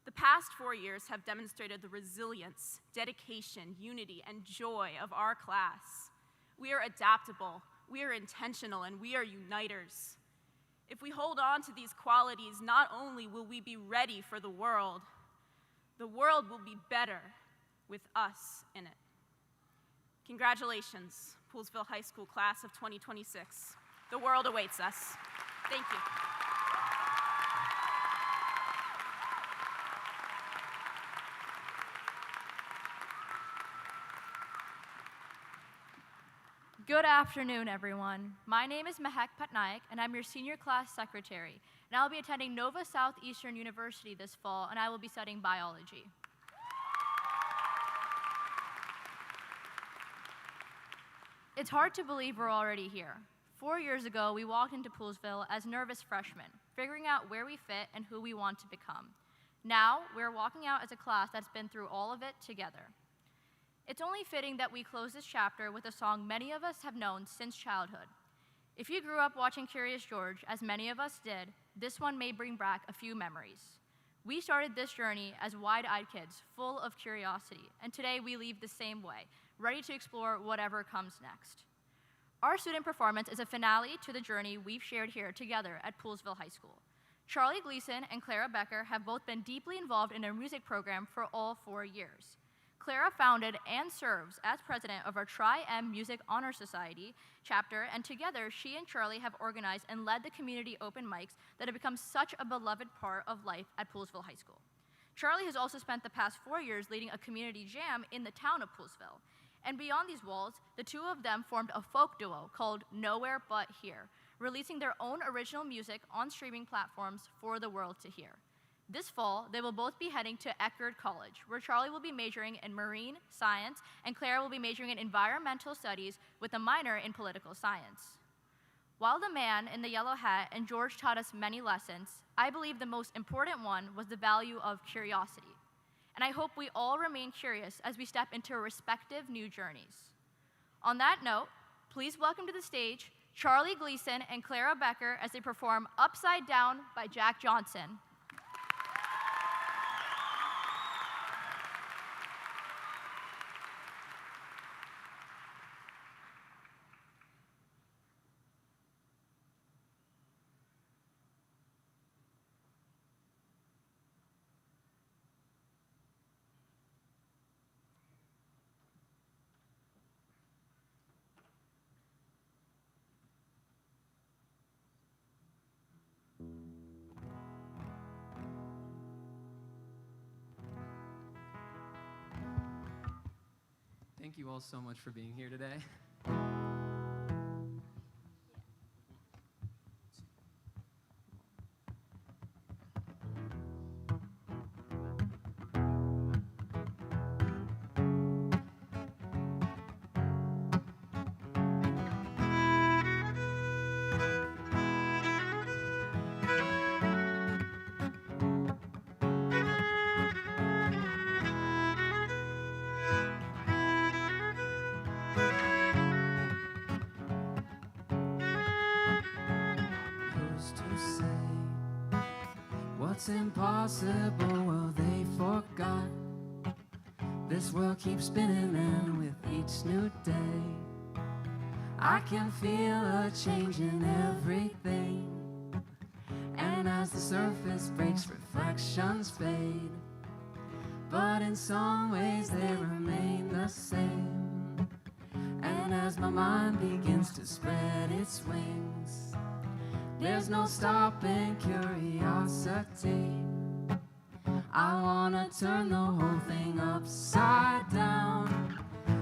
The past 4 years have demonstrated the resilience, dedication, unity, and joy of our class. We are adaptable, we are intentional, and we are uniters. If we hold on to these qualities, not only will we be ready for the world will be better with us in it. Congratulations, Poolesville High School class of 2026. The world awaits us. Thank you. Good afternoon, everyone. My name is Mehak Patnaik, and I'm your senior class secretary. And I'll be attending Nova Southeastern University this fall, and I will be studying biology. It's hard to believe we're already here. 4 years ago, we walked into Poolesville as nervous freshmen, figuring out where we fit and who we want to become. Now, we're walking out as a class that's been through all of it together. It's only fitting that we close this chapter with a song many of us have known since childhood. If you grew up watching Curious George, as many of us did, this one may bring back a few memories. We started this journey as wide-eyed kids, full of curiosity, and today we leave the same way, ready to explore whatever comes next. Our student performance is a finale to the journey we've shared here together at Poolesville High School. Charlie Gleason and Clara Becker have both been deeply involved in our music program for all 4 years. Clara founded and serves as president of our Tri-M Music Honor Society chapter, and together she and Charlie have organized and led the community open mics that have become such a beloved part of life at Poolesville High School. Charlie has also spent the past 4 years leading a community jam in the town of Poolesville. And beyond these walls, the two of them formed a folk duo called Nowhere But Here, releasing their own original music on streaming platforms for the world to hear. This fall, they will both be heading to Eckerd College, where Charlie will be majoring in marine science and Clara will be majoring in environmental studies with a minor in political science. While the man in the yellow hat and George taught us many lessons, I believe the most important one was the value of curiosity. And I hope we all remain curious as we step into our respective new journeys. On that note, please welcome to the stage Charlie Gleason and Clara Becker as they perform Upside Down by Jack Johnson. Thank you all so much for being here today. What's impossible, well, they forgot. This world keeps spinning, and with each new day, I can feel a change in everything. And as the surface breaks, reflections fade. But in some ways, they remain the same. And as my mind begins to spread its wings, there's no stopping curiosity. I wanna turn the whole thing upside down.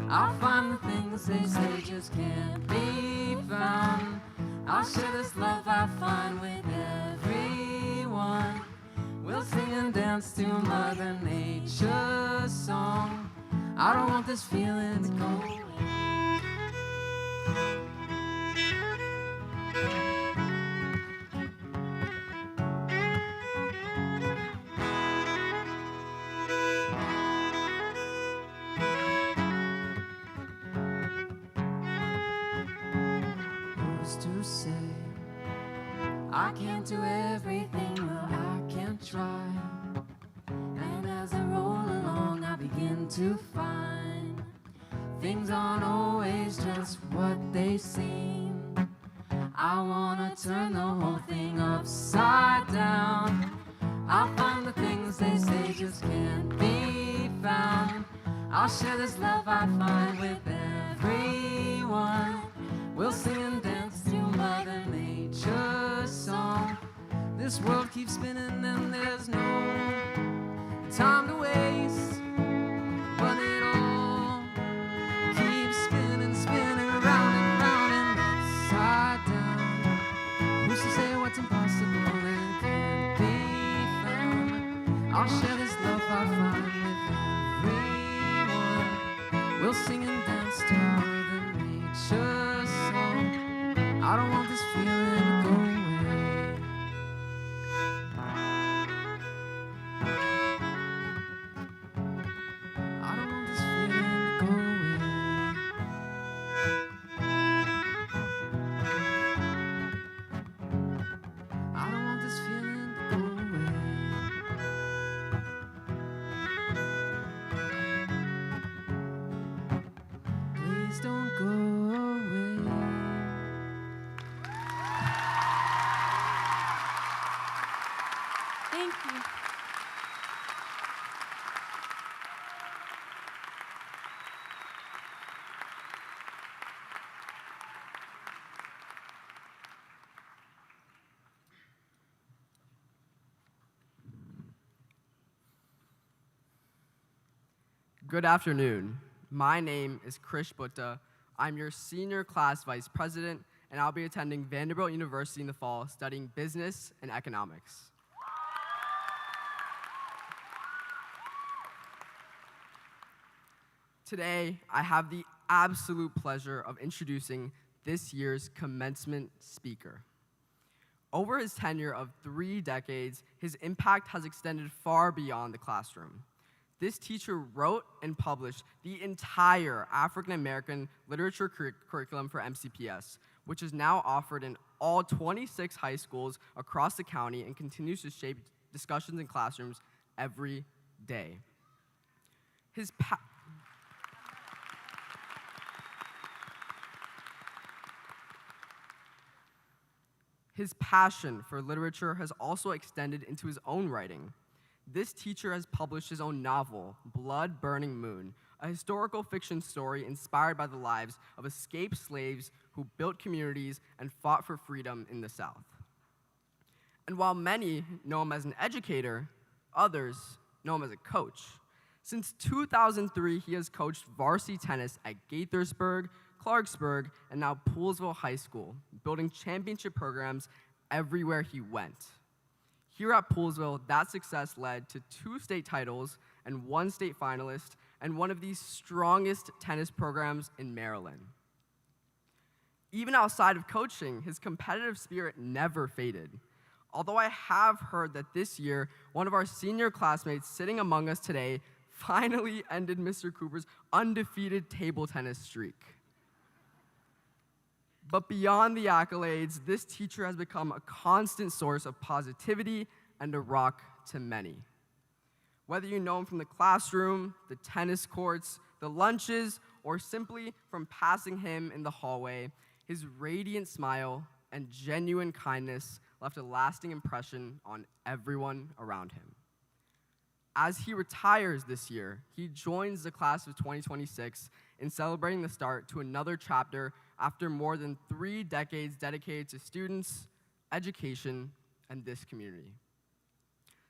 I'll find the things they say just can't be found. I'll share this love I find with everyone. We'll sing and dance to Mother Nature's song. I don't want this feeling to go away. To say I can't do everything, well, I can try. And as I roll along, I begin to find things aren't always just what they seem. I wanna turn the whole thing upside down. I'll find the things they say just can't be found. I'll share this love I find with everyone. We'll sing and dance to Mother Nature's song. This world keeps spinning and there's no time to waste. But it all keeps spinning, spinning round and round and upside down. Who's to say what's impossible and can't be found? I'll share this love I find with everyone. We'll sing and dance to Mother Nature's song. I don't want this feeling to go away. I don't want this feeling to go away. I don't want this feeling to go away. Please don't go away. Thank you. Good afternoon. My name is Krish Butta. I'm your senior class vice president, and I'll be attending Vanderbilt University in the fall studying business and economics. Today, I have the absolute pleasure of introducing this year's commencement speaker. Over his tenure of 3 decades, his impact has extended far beyond the classroom. This teacher wrote and published the entire African American literature curriculum for MCPS, which is now offered in all 26 high schools across the county and continues to shape discussions in classrooms every day. His passion for literature has also extended into his own writing. This teacher has published his own novel, Blood Burning Moon, a historical fiction story inspired by the lives of escaped slaves who built communities and fought for freedom in the South. And while many know him as an educator, others know him as a coach. Since 2003, he has coached varsity tennis at Gaithersburg, Clarksburg, and now Poolesville High School, building championship programs everywhere he went. Here at Poolesville, that success led to 2 state titles and 1 state finalist, and one of the strongest tennis programs in Maryland. Even outside of coaching, his competitive spirit never faded. Although I have heard that this year, one of our senior classmates sitting among us today finally ended Mr. Cooper's undefeated table tennis streak. But beyond the accolades, this teacher has become a constant source of positivity and a rock to many. Whether you know him from the classroom, the tennis courts, the lunches, or simply from passing him in the hallway, his radiant smile and genuine kindness left a lasting impression on everyone around him. As he retires this year, he joins the class of 2026 in celebrating the start to another chapter after more than 3 decades dedicated to students, education, and this community.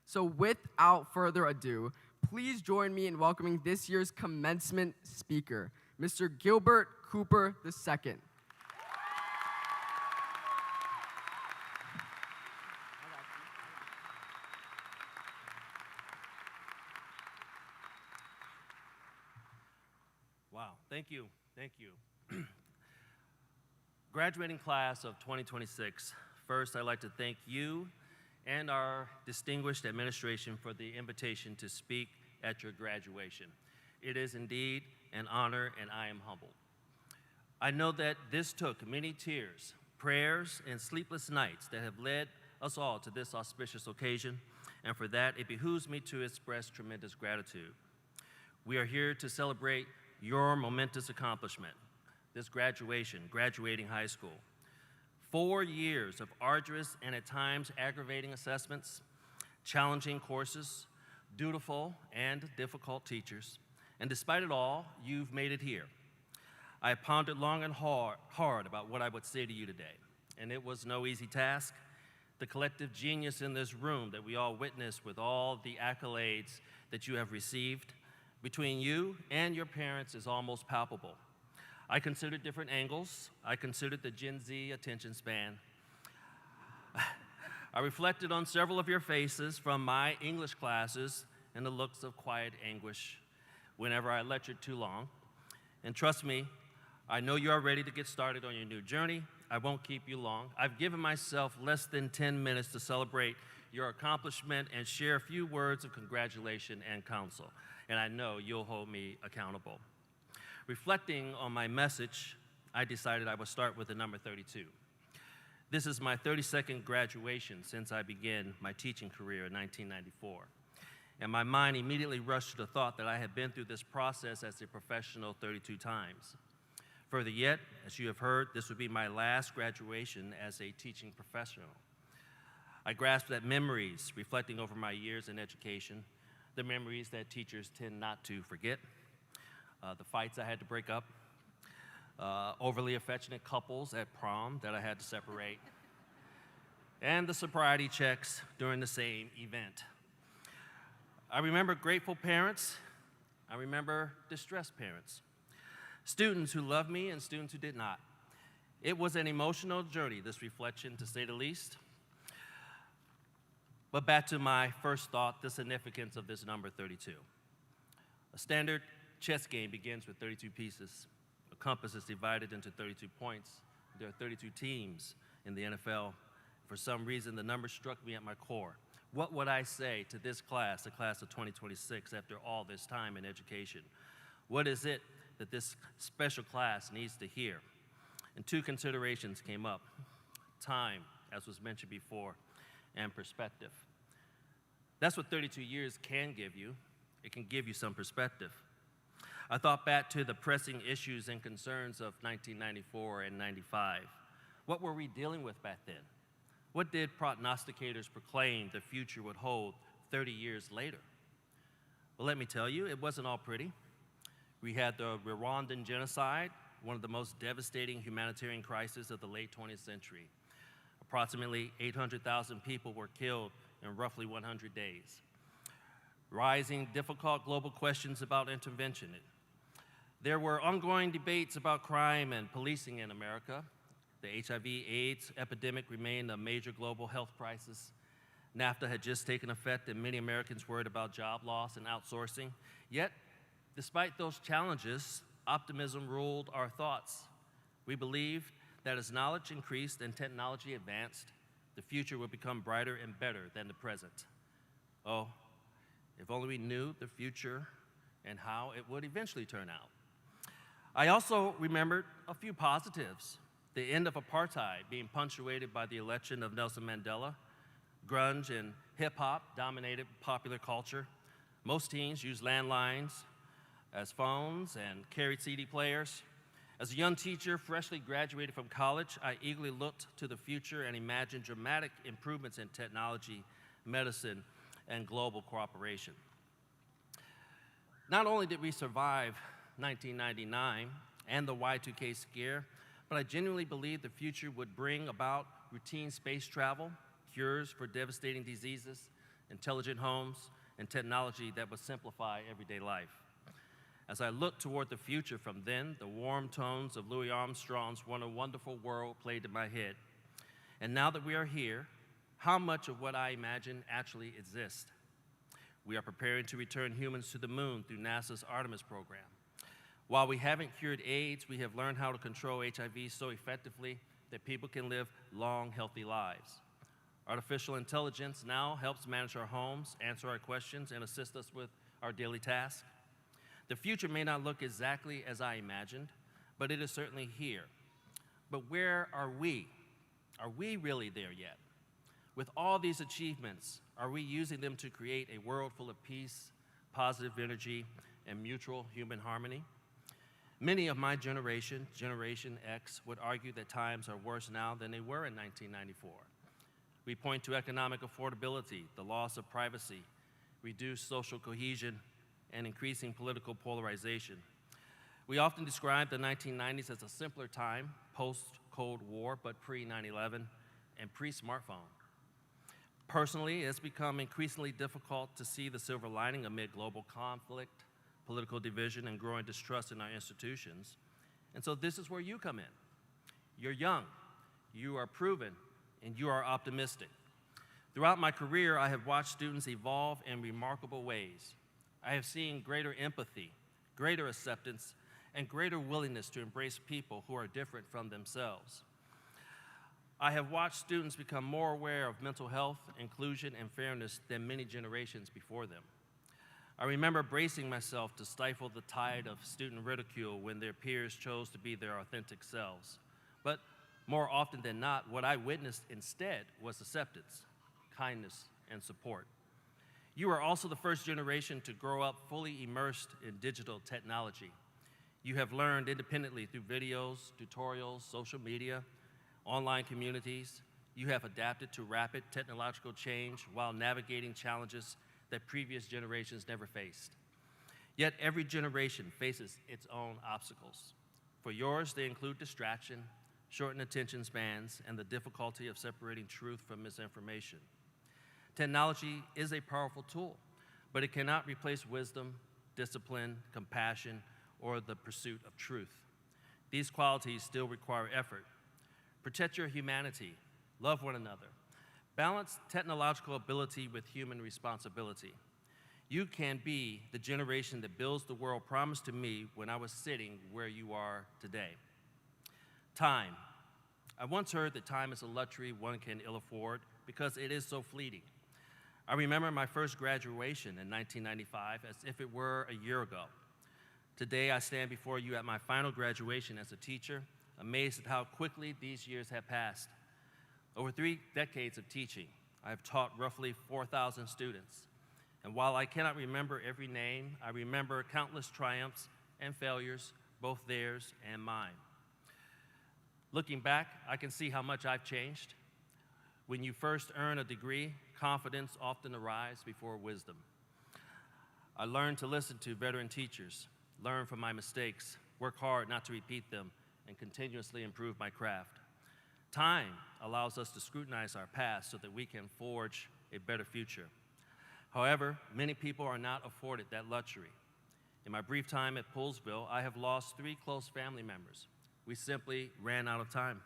So without further ado, please join me in welcoming this year's commencement speaker, Mr. Gilbert Cooper II. Wow, thank you. Graduating class of 2026, first I'd like to thank you and our distinguished administration for the invitation to speak at your graduation. It is indeed an honor, and I am humbled. I know that this took many tears, prayers, and sleepless nights that have led us all to this auspicious occasion, and for that, it behooves me to express tremendous gratitude. We are here to celebrate your momentous accomplishment, this graduating high school. 4 years of arduous and at times aggravating assessments, challenging courses, dutiful and difficult teachers, and despite it all, you've made it here. I pondered long and hard about what I would say to you today, and it was no easy task. The collective genius in this room that we all witnessed with all the accolades that you have received between you and your parents is almost palpable. I considered different angles. I considered the Gen Z attention span. I reflected on several of your faces from my English classes and the looks of quiet anguish whenever I lectured too long. And trust me, I know you are ready to get started on your new journey. I won't keep you long. I've given myself less than 10 minutes to celebrate your accomplishment and share a few words of congratulation and counsel. And I know you'll hold me accountable. Reflecting on my message, I decided I would start with the number 32. This is my 32nd graduation since I began my teaching career in 1994. And my mind immediately rushed to the thought that I had been through this process as a professional 32 times. Further yet, as you have heard, this would be my last graduation as a teaching professional. I grasped at memories reflecting over my years in education, the memories that teachers tend not to forget, the fights I had to break up, overly affectionate couples at prom that I had to separate, and the sobriety checks during the same event. I remember grateful parents. I remember distressed parents. Students who loved me and students who did not. It was an emotional journey, this reflection, to say the least. But back to my first thought, the significance of this number 32. A standard chess game begins with 32 pieces. A compass is divided into 32 points. There are 32 teams in the NFL. For some reason, the number struck me at my core. What would I say to this class, the class of 2026, after all this time in education? What is it that this special class needs to hear? and two considerations came up: time, as was mentioned before, and perspective. That's what 32 years can give you. It can give you some perspective. I thought back to the pressing issues and concerns of 1994 and 95. What were we dealing with back then? What did prognosticators proclaim the future would hold 30 years later? Well, let me tell you, it wasn't all pretty. We had the Rwandan genocide, one of the most devastating humanitarian crises of the late 20th century. Approximately 800,000 people were killed in roughly 100 days. Rising, difficult global questions about intervention. There were ongoing debates about crime and policing in America. The HIV/AIDS epidemic remained a major global health crisis. NAFTA had just taken effect, and many Americans worried about job loss and outsourcing. Yet, despite those challenges, optimism ruled our thoughts. We believed that as knowledge increased and technology advanced, the future would become brighter and better than the present. Oh, if only we knew the future and how it would eventually turn out. I also remembered a few positives: the end of apartheid being punctuated by the election of Nelson Mandela. Grunge and hip-hop dominated popular culture. Most teens used landlines as phones and carried CD players. As a young teacher freshly graduated from college, I eagerly looked to the future and imagined dramatic improvements in technology, medicine, and global cooperation. Not only did we survive 1999 and the Y2K scare, but I genuinely believed the future would bring about routine space travel, cures for devastating diseases, intelligent homes, and technology that would simplify everyday life. As I looked toward the future from then, the warm tones of Louis Armstrong's "What a Wonderful World" played in my head. And now that we are here, how much of what I imagined actually exists? We are preparing to return humans to the moon through NASA's Artemis program. While we haven't cured AIDS, we have learned how to control HIV so effectively that people can live long, healthy lives. Artificial intelligence now helps manage our homes, answer our questions, and assist us with our daily tasks. The future may not look exactly as I imagined, but it is certainly here. But where are we? Are we really there yet? With all these achievements, are we using them to create a world full of peace, positive energy, and mutual human harmony? Many of my generation, Generation X, would argue that times are worse now than they were in 1994. We point to economic affordability, the loss of privacy, reduced social cohesion, and increasing political polarization. We often describe the 1990s as a simpler time, post-Cold War, but pre-9/11 and pre-smartphone. Personally, it's become increasingly difficult to see the silver lining amid global conflict, political division, and growing distrust in our institutions. And so this is where you come in. You're young, you are proven, and you are optimistic. Throughout my career, I have watched students evolve in remarkable ways. I have seen greater empathy, greater acceptance, and greater willingness to embrace people who are different from themselves. I have watched students become more aware of mental health, inclusion, and fairness than many generations before them. I remember bracing myself to stifle the tide of student ridicule when their peers chose to be their authentic selves. But more often than not, what I witnessed instead was acceptance, kindness, and support. You are also the first generation to grow up fully immersed in digital technology. You have learned independently through videos, tutorials, social media, online communities. You have adapted to rapid technological change while navigating challenges that previous generations never faced. Yet every generation faces its own obstacles. For yours, they include distraction, shortened attention spans, and the difficulty of separating truth from misinformation. Technology is a powerful tool, but it cannot replace wisdom, discipline, compassion, or the pursuit of truth. These qualities still require effort. Protect your humanity, love one another. Balance technological ability with human responsibility. You can be the generation that builds the world promised to me when I was sitting where you are today. Time. I once heard that time is a luxury one can ill afford because it is so fleeting. I remember my first graduation in 1995 as if it were a year ago. Today, I stand before you at my final graduation as a teacher, amazed at how quickly these years have passed. Over 3 decades of teaching, I have taught roughly 4,000 students. And while I cannot remember every name, I remember countless triumphs and failures, both theirs and mine. Looking back, I can see how much I've changed. When you first earn a degree, confidence often arrives before wisdom. I learned to listen to veteran teachers, learn from my mistakes, work hard not to repeat them, and continuously improve my craft. Time allows us to scrutinize our past so that we can forge a better future. However, many people are not afforded that luxury. In my brief time at Poolesville, I have lost 3 close family members. We simply ran out of time.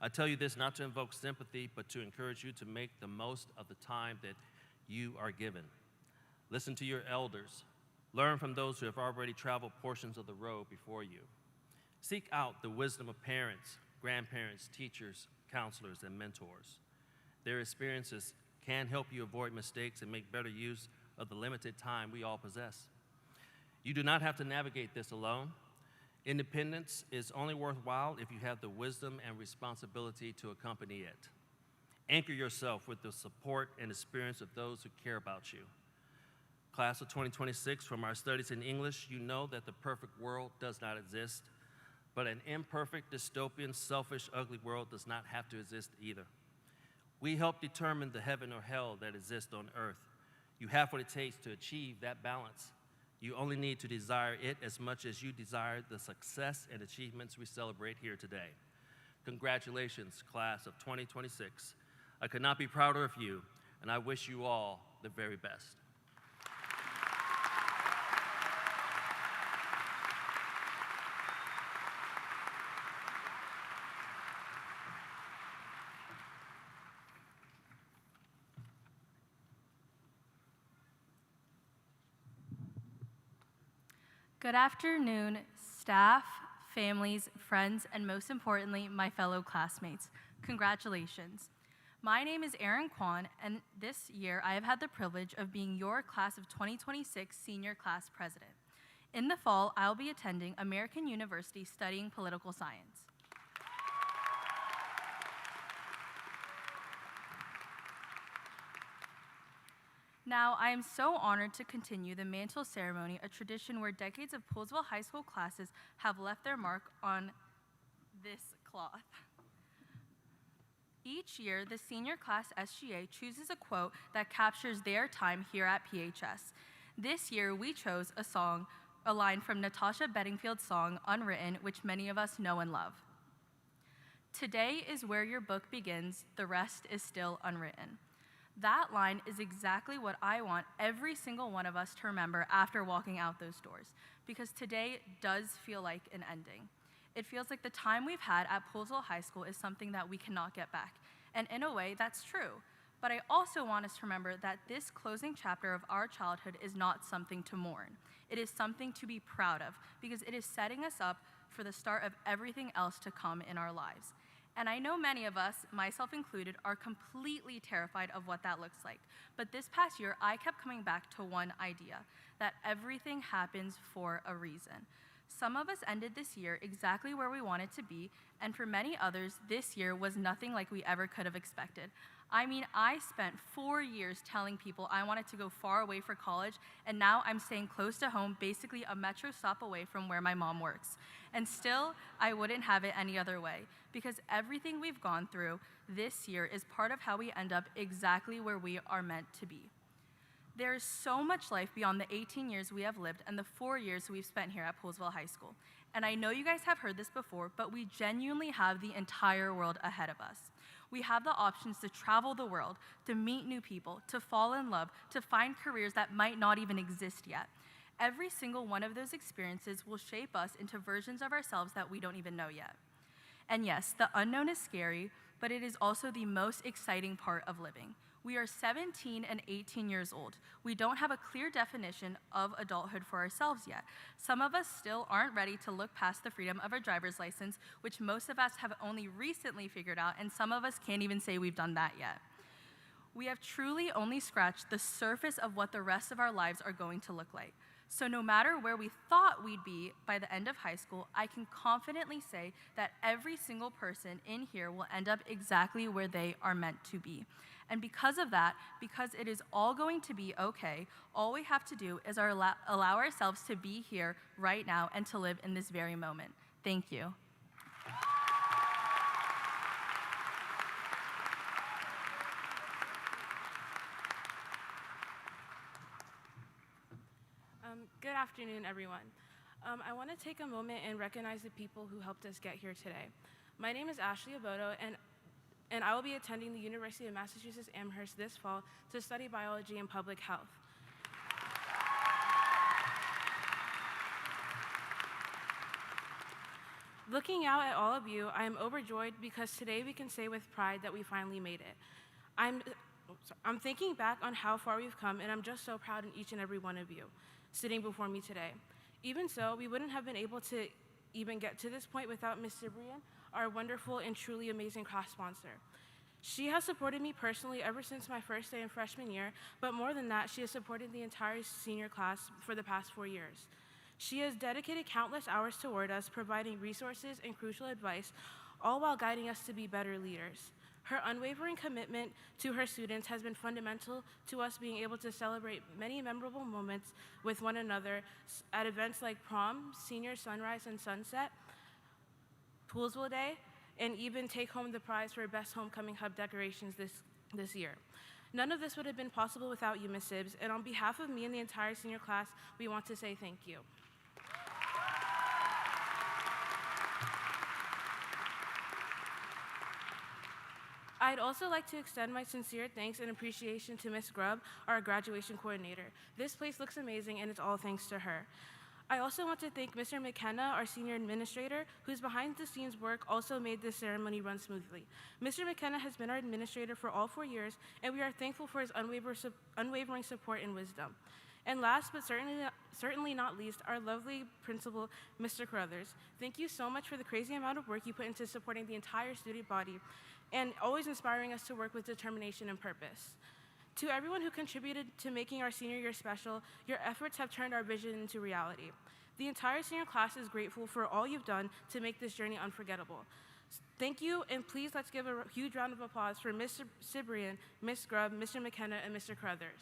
I tell you this not to invoke sympathy, but to encourage you to make the most of the time that you are given. Listen to your elders. Learn from those who have already traveled portions of the road before you. Seek out the wisdom of parents, grandparents, teachers, counselors, and mentors. Their experiences can help you avoid mistakes and make better use of the limited time we all possess. You do not have to navigate this alone. Independence is only worthwhile if you have the wisdom and responsibility to accompany it. Anchor yourself with the support and experience of those who care about you. Class of 2026, from our studies in English, you know that the perfect world does not exist, but an imperfect, dystopian, selfish, ugly world does not have to exist either. We help determine the heaven or hell that exists on earth. You have what it takes to achieve that balance. You only need to desire it as much as you desire the success and achievements we celebrate here today. Congratulations, class of 2026. I could not be prouder of you, and I wish you all the very best. Good afternoon, staff, families, friends, and most importantly, my fellow classmates. Congratulations. My name is Erin Kwan, and this year I have had the privilege of being your class of 2026 senior class president. In the fall, I'll be attending American University studying political science. Now, I am so honored to continue the mantle ceremony, a tradition where decades of Poolesville High School classes have left their mark on this cloth. Each year, the senior class SGA chooses a quote that captures their time here at PHS. This year, we chose a line from Natasha Bedingfield's song, Unwritten, which many of us know and love. Today is where your book begins, the rest is still unwritten. That line is exactly what I want every single one of us to remember after walking out those doors, because today does feel like an ending. It feels like the time we've had at Poolesville High School is something that we cannot get back, and in a way, that's true. But I also want us to remember that this closing chapter of our childhood is not something to mourn. It is something to be proud of, because it is setting us up for the start of everything else to come in our lives. And I know many of us, myself included, are completely terrified of what that looks like. But this past year, I kept coming back to one idea, that everything happens for a reason. Some of us ended this year exactly where we wanted to be, and for many others, this year was nothing like we ever could have expected. I mean, I spent 4 years telling people I wanted to go far away for college, and now I'm staying close to home, basically a metro stop away from where my mom works. And still, I wouldn't have it any other way, because everything we've gone through this year is part of how we end up exactly where we are meant to be. There is so much life beyond the 18 years we have lived and the 4 years we've spent here at Poolesville High School. And I know you guys have heard this before, but we genuinely have the entire world ahead of us. We have the options to travel the world, to meet new people, to fall in love, to find careers that might not even exist yet. Every single one of those experiences will shape us into versions of ourselves that we don't even know yet. And yes, the unknown is scary, but it is also the most exciting part of living. We are 17 and 18 years old. We don't have a clear definition of adulthood for ourselves yet. Some of us still aren't ready to look past the freedom of our driver's license, which most of us have only recently figured out, and some of us can't even say we've done that yet. We have truly only scratched the surface of what the rest of our lives are going to look like. So no matter where we thought we'd be by the end of high school, I can confidently say that every single person in here will end up exactly where they are meant to be. And because of that, because it is all going to be okay, all we have to do is allow ourselves to be here right now and to live in this very moment. Thank you. Good afternoon, everyone. I want to take a moment and recognize the people who helped us get here today. My name is Ashley Oboto, and I will be attending the University of Massachusetts Amherst this fall to study biology and public health. Looking out at all of you, I am overjoyed because today we can say with pride that we finally made it. I'm thinking back on how far we've come, and I'm just so proud in each and every one of you sitting before me today. Even so, we wouldn't have been able to even get to this point without Ms. Cibrian, our wonderful and truly amazing class sponsor. She has supported me personally ever since my first day in freshman year, but more than that, she has supported the entire senior class for the past 4 years. She has dedicated countless hours toward us, providing resources and crucial advice, all while guiding us to be better leaders. Her unwavering commitment to her students has been fundamental to us being able to celebrate many memorable moments with one another at events like prom, senior sunrise and sunset, Poolesville Day, and even take home the prize for Best Homecoming Hub decorations this year. None of this would have been possible without you, Ms. Sibbs, and on behalf of me and the entire senior class, we want to say thank you. I'd also like to extend my sincere thanks and appreciation to Ms. Grubb, our graduation coordinator. This place looks amazing, and it's all thanks to her. I also want to thank Mr. McKenna, our senior administrator, whose behind-the-scenes work also made this ceremony run smoothly. Mr. McKenna has been our administrator for all 4 years, and we are thankful for his unwavering support and wisdom. And last but certainly not least, our lovely principal, Mr. Carruthers. Thank you so much for the crazy amount of work you put into supporting the entire student body and always inspiring us to work with determination and purpose. To everyone who contributed to making our senior year special, your efforts have turned our vision into reality. The entire senior class is grateful for all you've done to make this journey unforgettable. Thank you, and please let's give a huge round of applause for Ms. Cibrian, Ms. Grubb, Mr. McKenna, and Mr. Carruthers.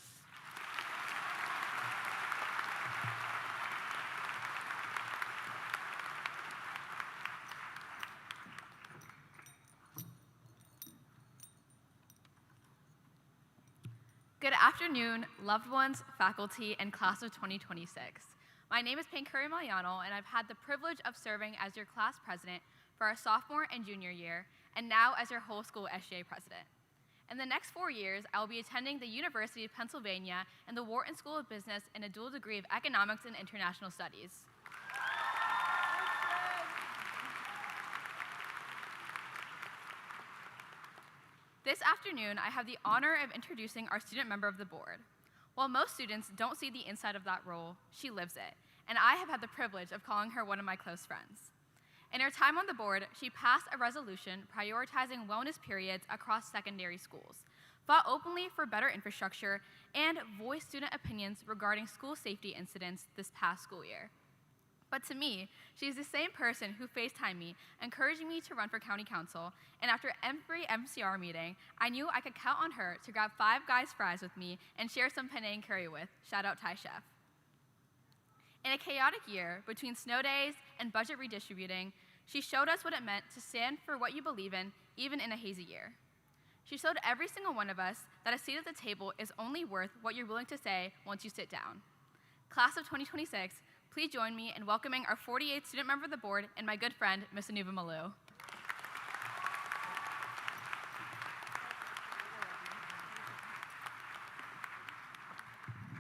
Good afternoon, loved ones, faculty, and class of 2026. My name is Pankuri Malayano, and I've had the privilege of serving as your class president for our sophomore and junior year, and now as your whole school SGA president. In the next 4 years, I will be attending the University of Pennsylvania and the Wharton School of Business in a dual degree of Economics and International Studies. This afternoon, I have the honor of introducing our student member of the board. While most students don't see the inside of that role, she lives it, and I have had the privilege of calling her one of my close friends. In her time on the board, she passed a resolution prioritizing wellness periods across secondary schools, fought openly for better infrastructure, and voiced student opinions regarding school safety incidents this past school year. But to me, she's the same person who FaceTimed me, encouraging me to run for county council, and after every MCR meeting, I knew I could count on her to grab Five Guys fries with me and share some penne and curry with. Shout out Thai Chef. In a chaotic year, between snow days and budget redistributing, she showed us what it meant to stand for what you believe in, even in a hazy year. She showed every single one of us that a seat at the table is only worth what you're willing to say once you sit down. Class of 2026, please join me in welcoming our 48th student member of the board and my good friend, Ms. Anuva Malou.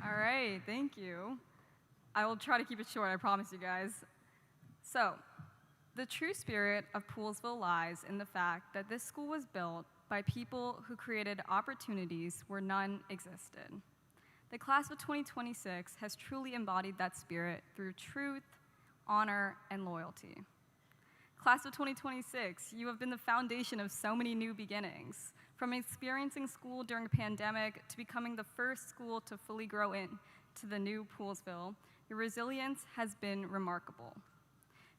All right, thank you. I will try to keep it short, I promise you guys. So, the true spirit of Poolesville lies in the fact that this school was built by people who created opportunities where none existed. The class of 2026 has truly embodied that spirit through truth, honor, and loyalty. Class of 2026, you have been the foundation of so many new beginnings, from experiencing school during a pandemic to becoming the first school to fully grow in, to the new Poolesville, your resilience has been remarkable.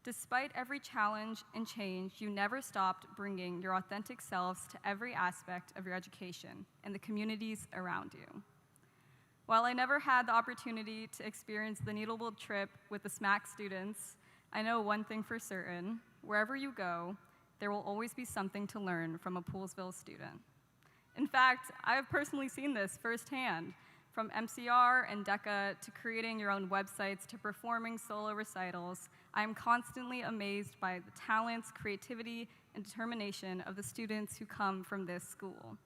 Despite every challenge and change, you never stopped bringing your authentic selves to every aspect of your education and the communities around you. While I never had the opportunity to experience the Needlewood trip with the SMAC students, I know one thing for certain: wherever you go, there will always be something to learn from a Poolesville student. In fact, I have personally seen this firsthand, from MCR and DECA to creating your own websites to performing solo recitals. I am constantly amazed by the talents, creativity, and determination of the students who come from this school.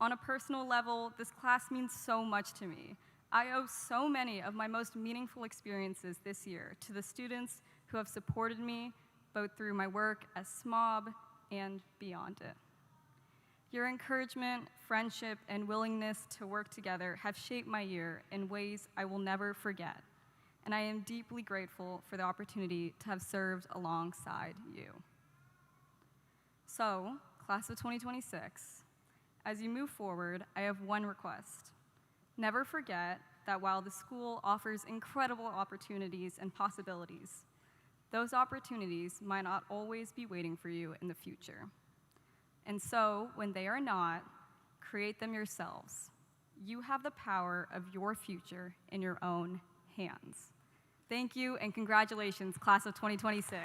On a personal level, this class means so much to me. I owe so many of my most meaningful experiences this year to the students who have supported me, both through my work as SMOB and beyond it. Your encouragement, friendship, and willingness to work together have shaped my year in ways I will never forget, and I am deeply grateful for the opportunity to have served alongside you. So, class of 2026, as you move forward, I have one request. Never forget that while the school offers incredible opportunities and possibilities, those opportunities might not always be waiting for you in the future. And so, when they are not, create them yourselves. You have the power of your future in your own hands. Thank you, and congratulations, class of 2026.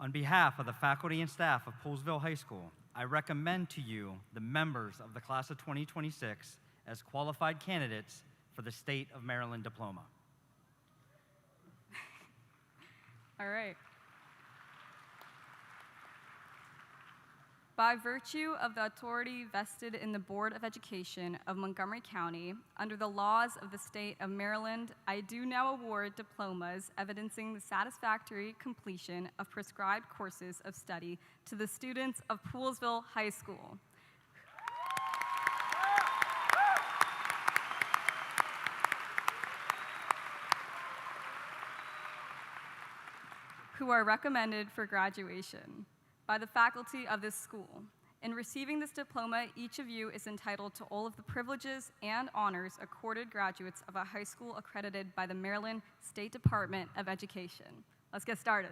On behalf of the faculty and staff of Poolesville High School, I recommend to you the members of the class of 2026 as qualified candidates for the State of Maryland diploma. All right. By virtue of the authority vested in the Board of Education of Montgomery County, under the laws of the state of Maryland, I do now award diplomas evidencing the satisfactory completion of prescribed courses of study to the students of Poolesville High School. Who are recommended for graduation by the faculty of this school. In receiving this diploma, each of you is entitled to all of the privileges and honors accorded graduates of a high school accredited by the Maryland State Department of Education. Let's get started.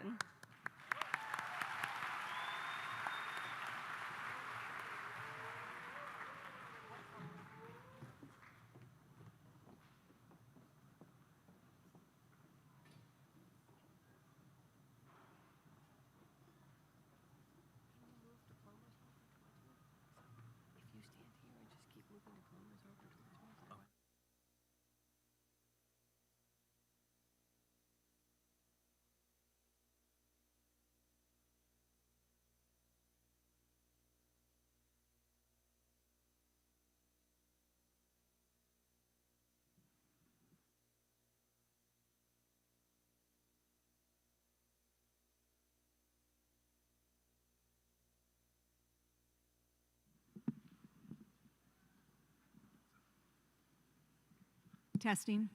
Testing.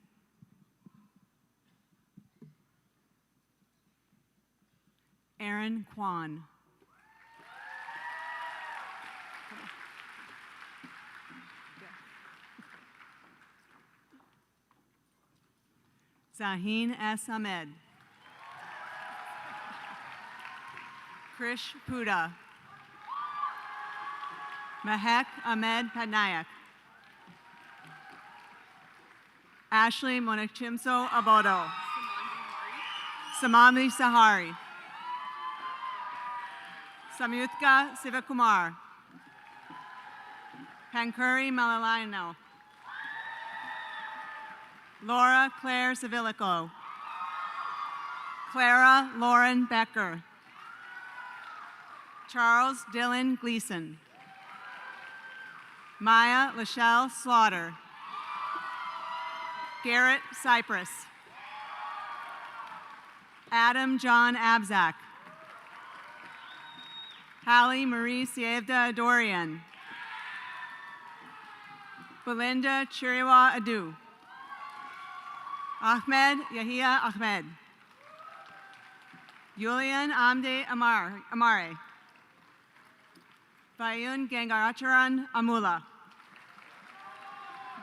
Aaron Kwan. Zaheen S. Ahmed. Krish Puda. Mahek Ahmed Padnayak. Ashley Monachimso Abodo. Samami Sahari. Samyutka Sivakumar. Pankuri Malalayano. Laura Claire Savilico. Clara Lauren Becker. Charles Dylan Gleason. Maya Lachelle Slaughter. Garrett Cypress. Adam John Abzak. Hallie Marie Sievda Dorian. Belinda Chiriwa Adu. Ahmed Yahia Ahmed. Julian Amde Amare. Fayun Gangaracharan Amula.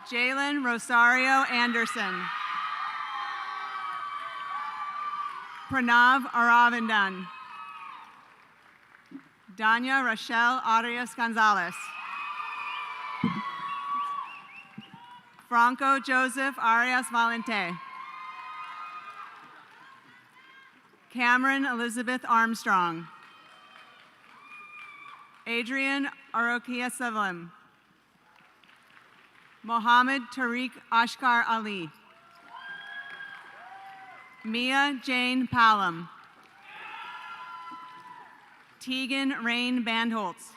Jalen Rosario Anderson. Pranav Aravindan. Danya Rochelle Arias Gonzalez. Franco Joseph Arias Valente. Cameron Elizabeth Armstrong. Adrian Arokia Savlim. Mohammed Tariq Ashkar Ali. Mia Jane Pallam. Tegan Rain Bandholtz.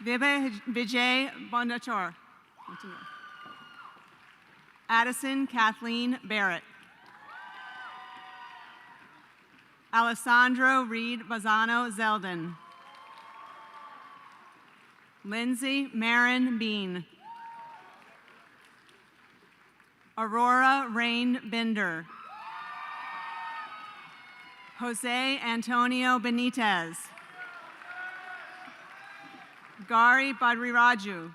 Vijay Bondachor. Addison Kathleen Barrett. Alessandro Reed Bazzano Zeldin. Lindsay Marin Bean. Aurora Rain Binder. Jose Antonio Benitez. Gari Badriraju.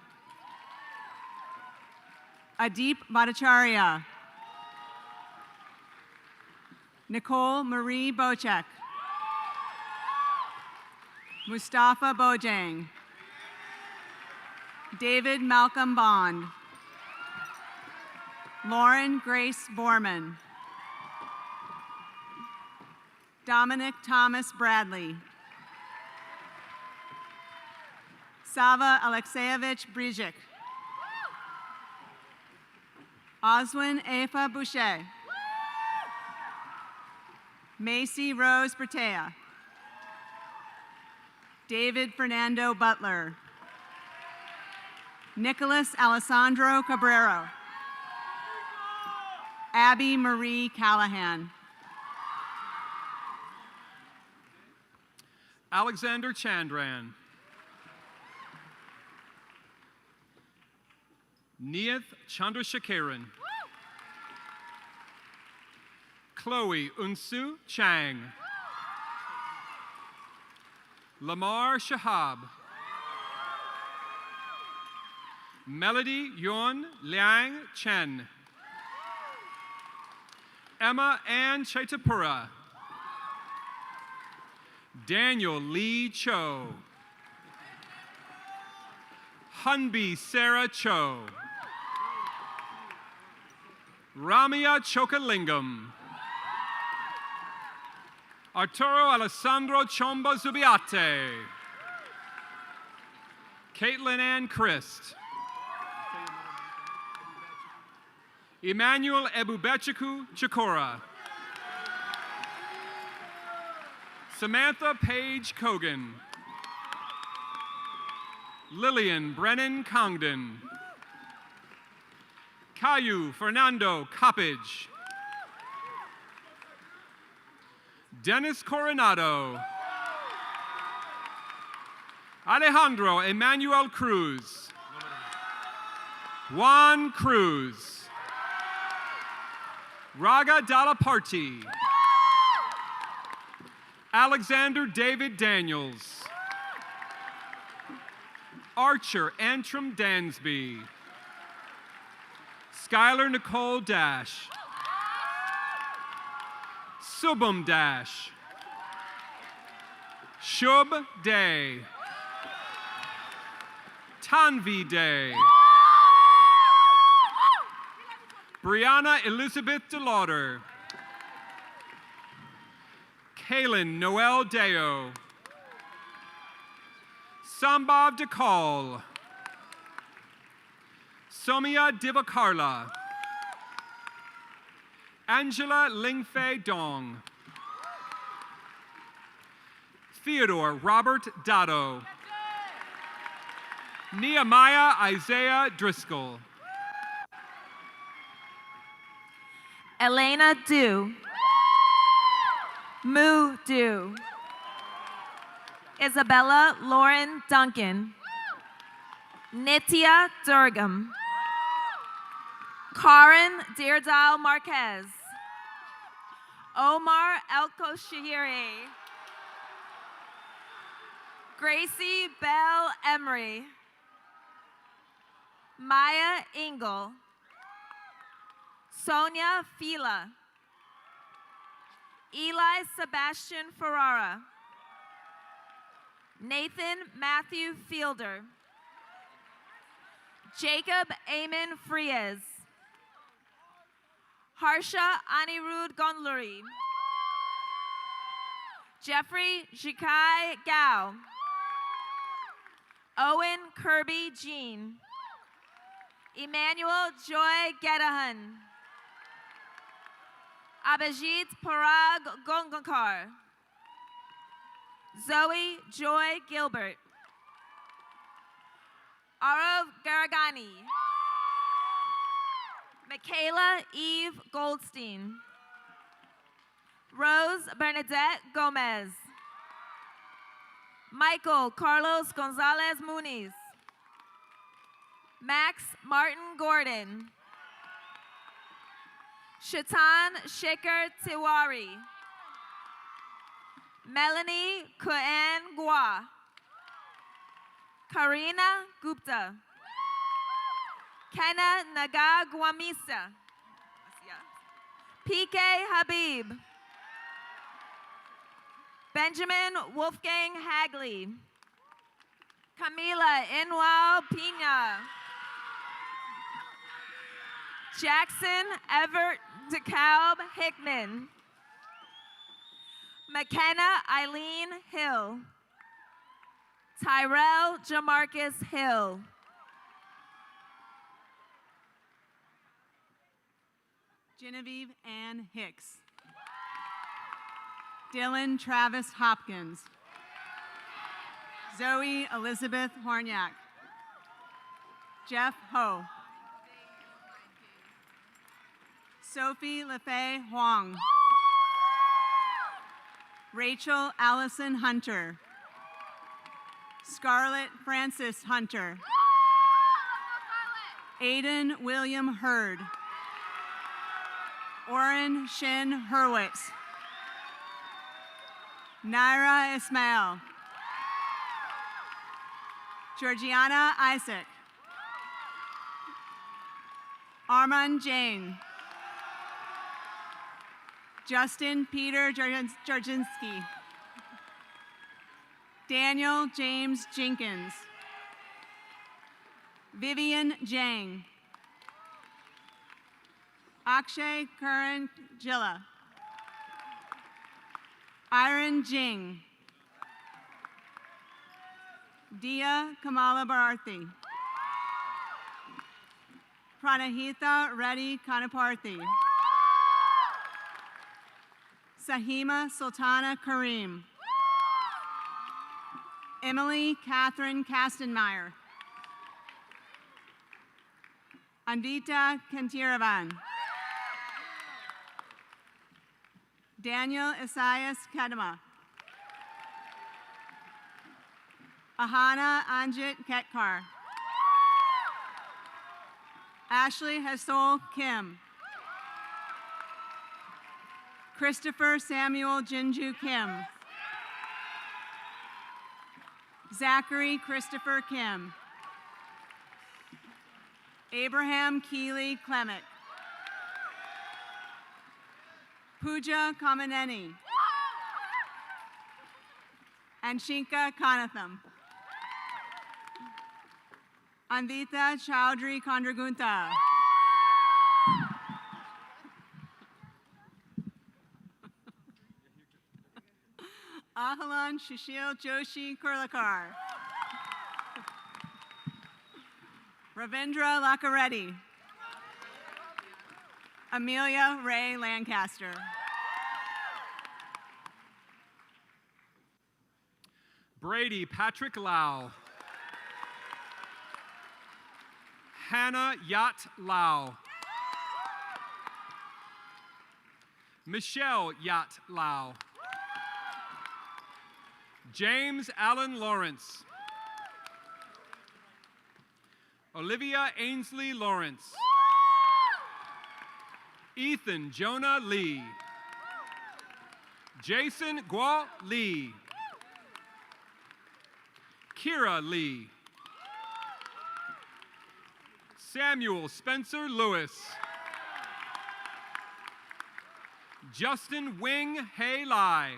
Adeep Bhattacharya. Nicole Marie Bocek. Mustafa Bojang. David Malcolm Bond. Lauren Grace Borman. Dominic Thomas Bradley. Sava Alexeyevich Brizik. Oswin Afa Boucher. Macy Rose Bertea. David Fernando Butler. Nicholas Alessandro Cabrero. Abby Marie Callahan. Alexander Chandran. Niath Chandrashekaran. Chloe Unsu Chang. Lamar Shahab. Melody Yun Liang Chen. Emma Ann Chaitapura. Daniel Lee Cho. Hunbi Sarah Cho. Ramya Chokalingam. Arturo Alessandro Chomba Zubiate. Caitlin Ann Christ. Emmanuel Ebubechiku Chikora. Samantha Paige Kogan. Lillian Brennan Congdon. Caillou Fernando Coppage. Dennis Coronado. Alejandro Emmanuel Cruz. Juan Cruz. Raga Dalaparty. Alexander David Daniels. Archer Antrim Dansby. Skylar Nicole Dash. Subham Dash. Shub Day. Tanvi Day. Brianna Elizabeth DeLauder. Kaylin Noel Deo. Sambhav DeCall. Somia Divakarla. Angela Lingfei Dong. Theodore Robert Dotto. Nehemiah Isaiah Driscoll. Elena Du. Moo Du. Isabella Lauren Duncan. Nitya Durgam. Karen Deirdal Marquez. Omar Elko Shahiri. Gracie Bell Emery. Maya Engel. Sonia Fila. Eli Sebastian Ferrara. Nathan Matthew Fielder. Jacob Amon Frias. Harsha Anirudh Gondluri. Jeffrey Jikai Gao. Owen Kirby Jean. Emmanuel Joy Gedahan. Abhijit Parag Gongankar. Zoe Joy Gilbert. Arav Garagani. Michaela Eve Goldstein. Rose Bernadette Gomez. Michael Carlos Gonzalez Muniz. Max Martin Gordon. Shaitan Shekhar Tiwari. Melanie Koen Gua. Karina Gupta. Kenna Naga Guamisa. PK Habib. Benjamin Wolfgang Hagley. Camila Inwal Pina. Jackson Everett DeKalb Hickman. McKenna Eileen Hill. Tyrell Jamarcus Hill. Genevieve Ann Hicks. Dylan Travis Hopkins. Zoe Elizabeth Horniak. Jeff Ho. Sophie LeFay Huang. Rachel Allison Hunter. Scarlett Francis Hunter. Aiden William Hurd. Oren Shin Hurwitz. Naira Ismail. Georgiana Isaac. Armand Jane. Justin Peter Georginski. Daniel James Jenkins. Vivian Jang. Akshay Karan Jilla. Iron Jing. Dia Kamala Bharati. Pranahitha Reddy Kanaparthi. Sahima Sultana Kareem. Emily Catherine Kastenmeyer. Anvita Kantiravan. Daniel Isaias Kedema. Ahana Anjit Ketkar. Ashley Hasol Kim. Christopher Samuel Jinju Kim. Zachary Christopher Kim. Abraham Keeley Clemick. Pooja Kamaneni. And Shinka Kanatham. Anvita Chowdhury Kondragunta. Ahalan Shishil Joshi Kurlakar. Ravindra Lakareddy. Amelia Ray Lancaster. Brady Patrick Lau. Hannah Yat Lau. Michelle Yat Lau. James Allen Lawrence. Olivia Ainsley Lawrence. Ethan Jonah Lee. Jason Guo Lee. Kira Lee. Samuel Spencer Lewis. Justin Wing Hei Lai.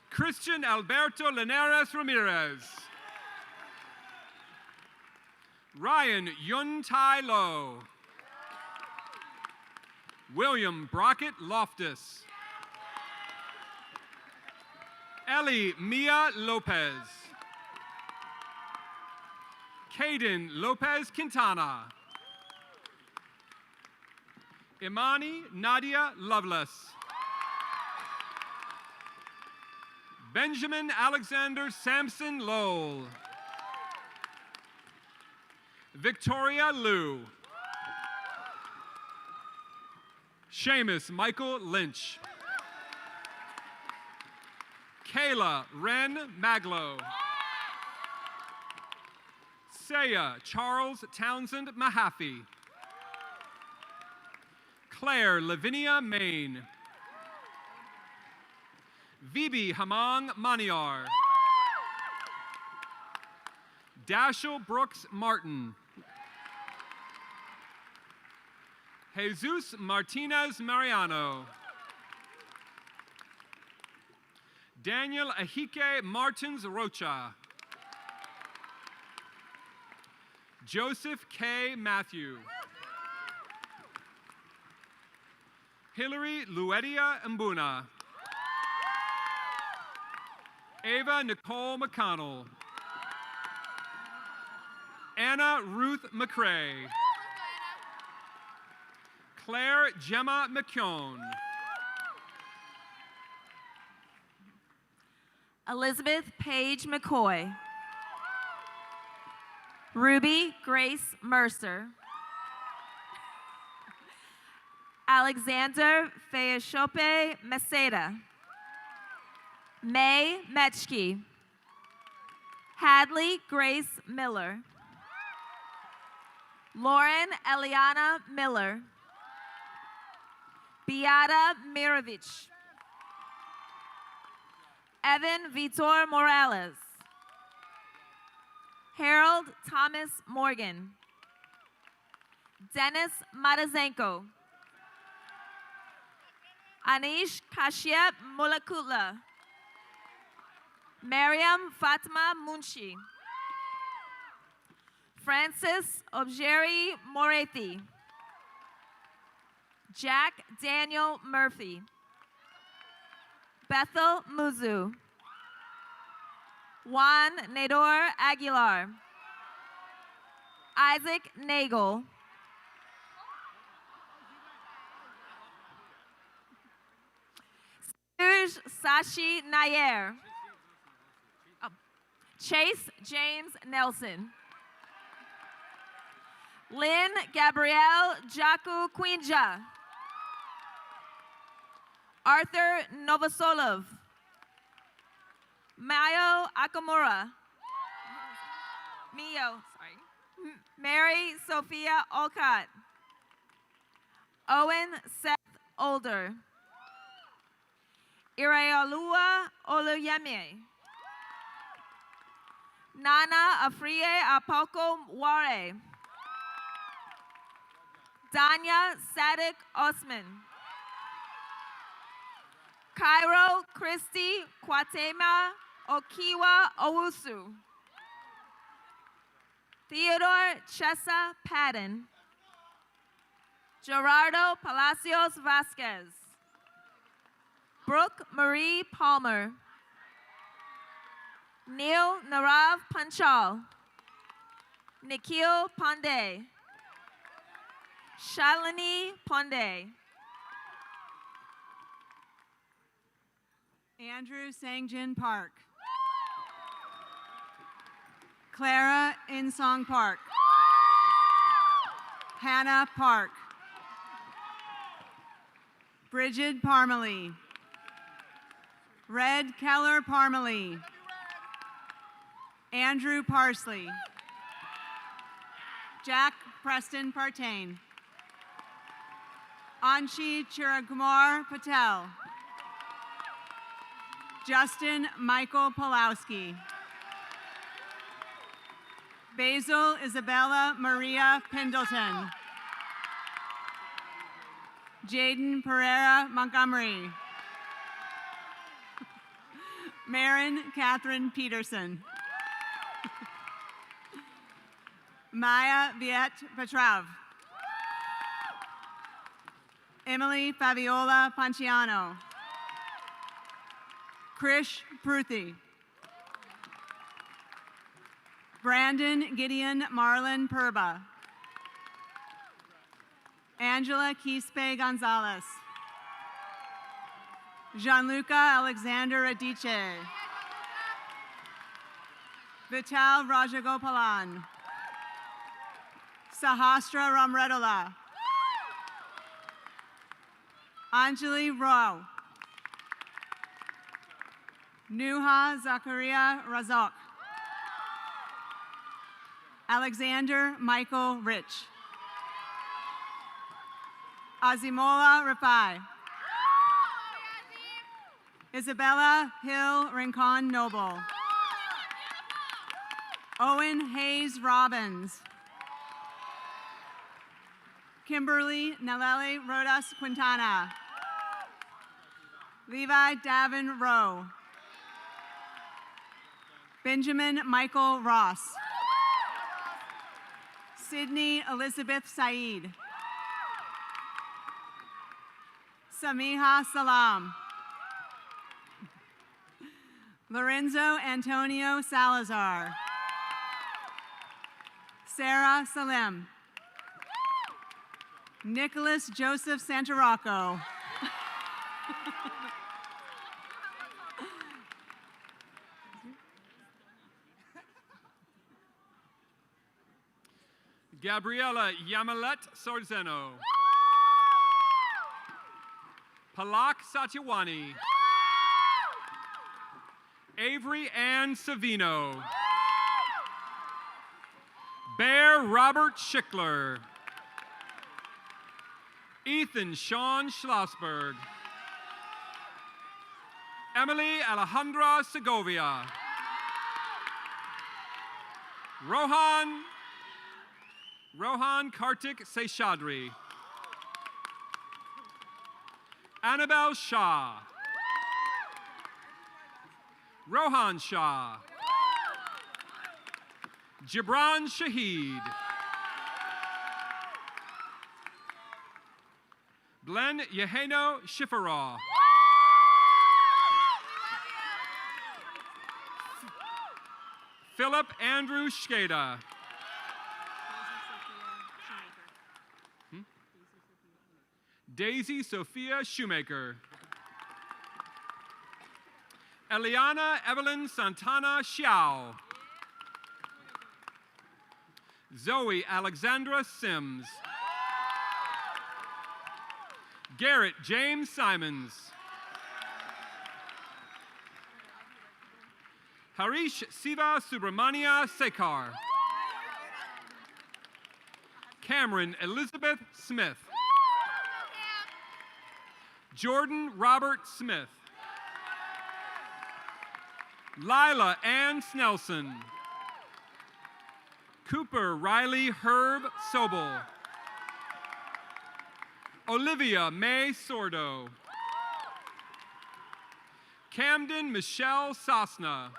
Christian Alberto Linares Ramirez. Ryan Yun Tai Lo. William Brockett Loftus. Ellie Mia Lopez. Caden Lopez Quintana. Imani Nadia Lovelace. Benjamin Alexander Sampson Lowell. Victoria Liu. Seamus Michael Lynch. Kayla Ren Maglo. Saya Charles Townsend Mahaffey. Claire Lavinia Main. Vibi Hamang Maniar. Dashel Brooks Martin. Jesus Martinez Mariano. Daniel Ahike Martins Rocha. Joseph K. Matthew. Hillary Luedia Mbuna. Ava Nicole McConnell. Anna Ruth McCrae. Claire Gemma McKeown. Elizabeth Paige McCoy. Ruby Grace Mercer. Alexander Fayashope Meseda. May Metchke. Hadley Grace Miller. Lauren Eliana Miller. Beata Mirovich. Evan Vitor Morales. Harold Thomas Morgan. Dennis Matazenko. Anish Kashyap Mulakutla. Mariam Fatma Munshi. Francis Objeri Morethi. Jack Daniel Murphy. Bethel Muzu. Juan Nador Aguilar. Isaac Nagel. Serge Sashi Nayer. Chase James Nelson. Lynn Gabrielle Jaku Quinja. Arthur Novosolov. Mayo Akamura. Mary Sophia Olcott. Owen Seth Older. Iraolua Oluyemi. Nana Afriye Apoko Ware. Danya Sadik Osman. Cairo Christy Kwatema Okiwa Owusu. Theodore Chesa Padden. Gerardo Palacios Vasquez. Brooke Marie Palmer. Neil Narav Panchal. Nikhil Pandey. Shalini Pandey. Andrew Sangjin Park. Clara Insong Park. Hannah Park. Bridget Parmalee. Red Keller Parmalee. Andrew Parsley. Jack Preston Partain. Anshi Chirakumar Patel. Justin Michael Pulowski. Basil Isabella Maria Pendleton. Jaden Pereira Montgomery. Marin Catherine Peterson. Maya Viet Petrov. Emily Fabiola Ponciano. Krish Pruthi. Brandon Gideon Marlon Purba. Angela Quispe Gonzalez. Gianluca Alexander Adiche. Vital Rajagopalan. Sahasra Ramredola. Anjali Rao. Nuha Zakaria Razok. Alexander Michael Rich. Azimola Rafai. Isabella Hill Rincon Noble. Owen Hayes Robbins. Kimberly Naleli Rodas Quintana. Levi Davin Rowe. Benjamin Michael Ross. Sydney Elizabeth Saeed. Samiha Salam. Lorenzo Antonio Salazar. Sarah Salem. Nicholas Joseph Santarocco. Gabriela Yamalet Sorzeno. Palak Satyawani. Avery Ann Savino. Bear Robert Schickler. Ethan Sean Schlossberg. Emily Alejandra Segovia. Rohan Kartik Seshadri. Annabelle Shah. Rohan Shah. Gibran Shahid. Glenn Yeheno Shifaraw. Philip Andrew Shkeda. Daisy Sophia Shoemaker. Eliana Evelyn Santana Xiao. Zoe Alexandra Sims. Garrett James Simons. Harish Siva Subramania Sekar. Cameron Elizabeth Smith. Jordan Robert Smith. Lila Ann Snelson. Cooper Riley Herb Sobel. Olivia May Sordo. Camden Michelle Sosna.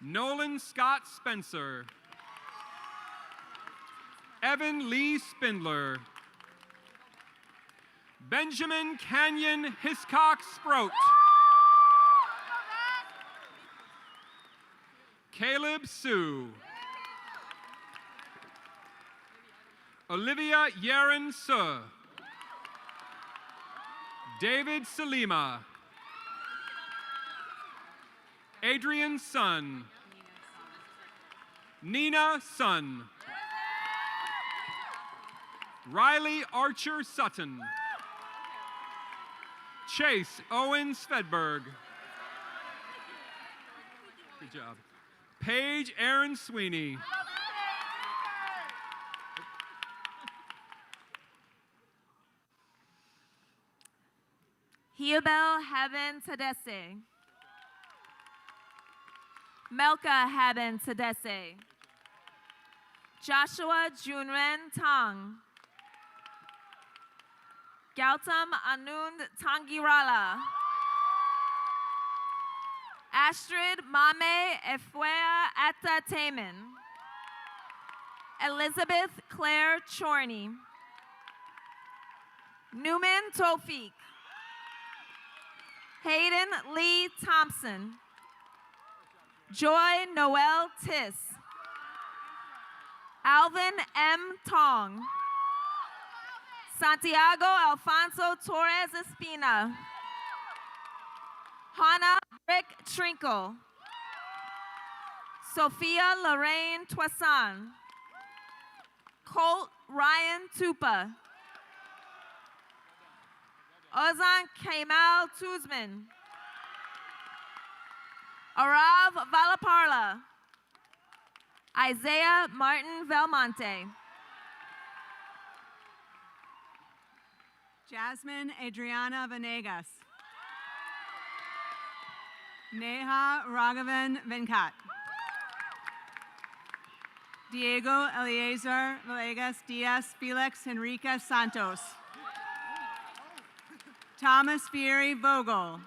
Nolan Scott Spencer. Evan Lee Spindler. Benjamin Canyon Hiscock Sprout. Caleb Sue. Olivia Yaren Suh. David Salima. Adrian Sun. Nina Sun. Riley Archer Sutton. Chase Owen Svedberg. Good job. Paige Aaron Sweeney. Hiabel Haben Tadesse. Melka Haben Tadesse. Joshua Junren Tang. Gautam Anund Tangirala. Astrid Mame Efwea Atta Taman. Elizabeth Claire Chorney. Newman Tofik. Hayden Lee Thompson. Joy Noel Tiss. Alvin M. Tong. Santiago Alfonso Torres Espina. Hannah Rick Trinkle. Sophia Lorraine Toisson. Colt Ryan Tupa. Ozan Kemal Tuzman. Arav Valaparla. Isaiah Martin Velmonte. Jasmine Adriana Venegas. Neha Raghavan Venkat. Diego Eliezer Villegas Diaz Felix Henriquez Santos. Thomas Fieri Vogel.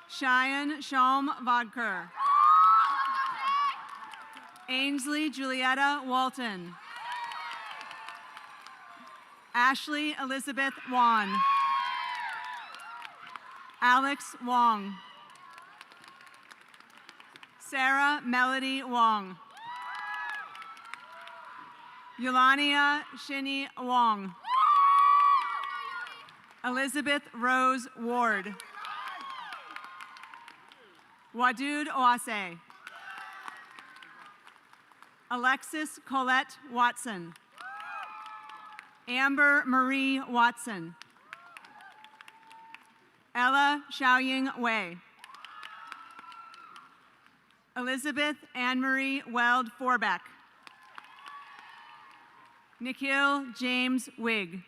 Cheyenne Shalom Vodker. Ainsley Julietta Walton. Ashley Elizabeth Wan. Alex Wong. Sarah Melody Wong. Yolania Shinny Wong. Elizabeth Rose Ward. Wadud Oase. Alexis Colette Watson. Amber Marie Watson. Ella Xiaoying Wei. Elizabeth Anne-Marie Weld Forbeck. Nikhil James Wigg.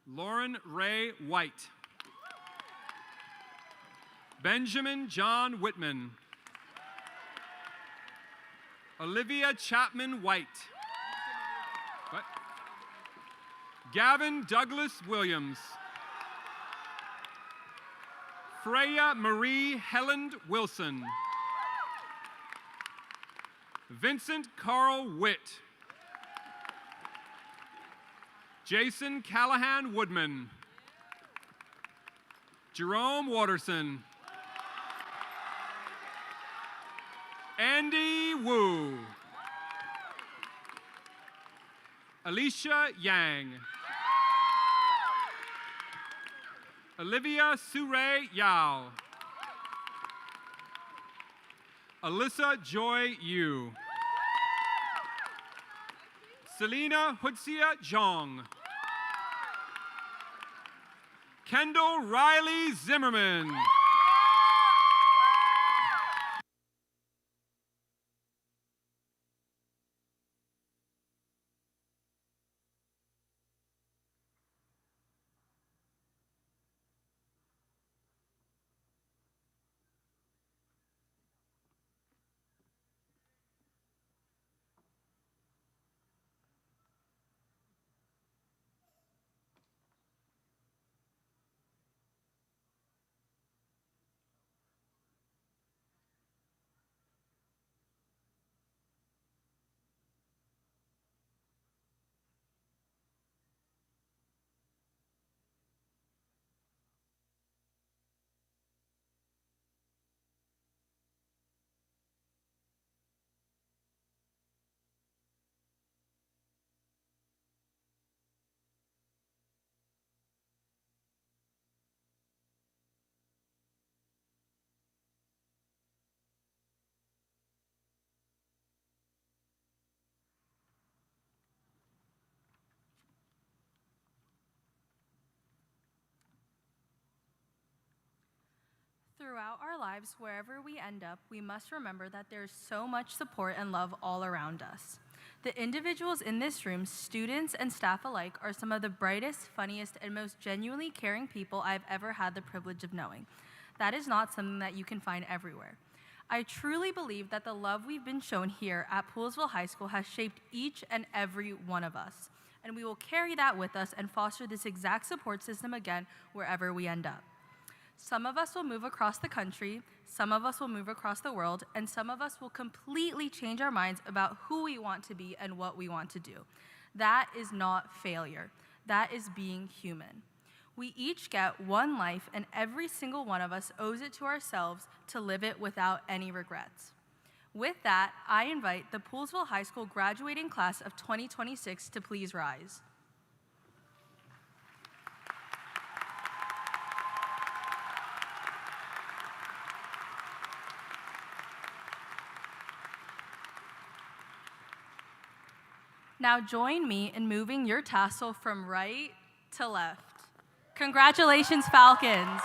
Lauren Ray White. Benjamin John Whitman. Olivia Chapman White. What? Gavin Douglas Williams. Freya Marie Helland Wilson. Vincent Carl Witt. Jason Callahan Woodman. Jerome Waterson. Andy Wu. Alicia Yang. Olivia Sure Yao. Alyssa Joy Yu. Selena Hutsia Zhong. Kendall Riley Zimmerman. Throughout our lives, wherever we end up, we must remember that there's so much support and love all around us. The individuals in this room, students and staff alike, are some of the brightest, funniest, and most genuinely caring people I've ever had the privilege of knowing. That is not something that you can find everywhere. I truly believe that the love we've been shown here at Poolesville High School has shaped each and every one of us, and we will carry that with us and foster this exact support system again wherever we end up. Some of us will move across the country, some of us will move across the world, and some of us will completely change our minds about who we want to be and what we want to do. That is not failure. That is being human. We each get one life, and every single one of us owes it to ourselves to live it without any regrets. With that, I invite the Poolesville High School graduating class of 2026 to please rise. Now join me in moving your tassel from right to left. Congratulations, Falcons.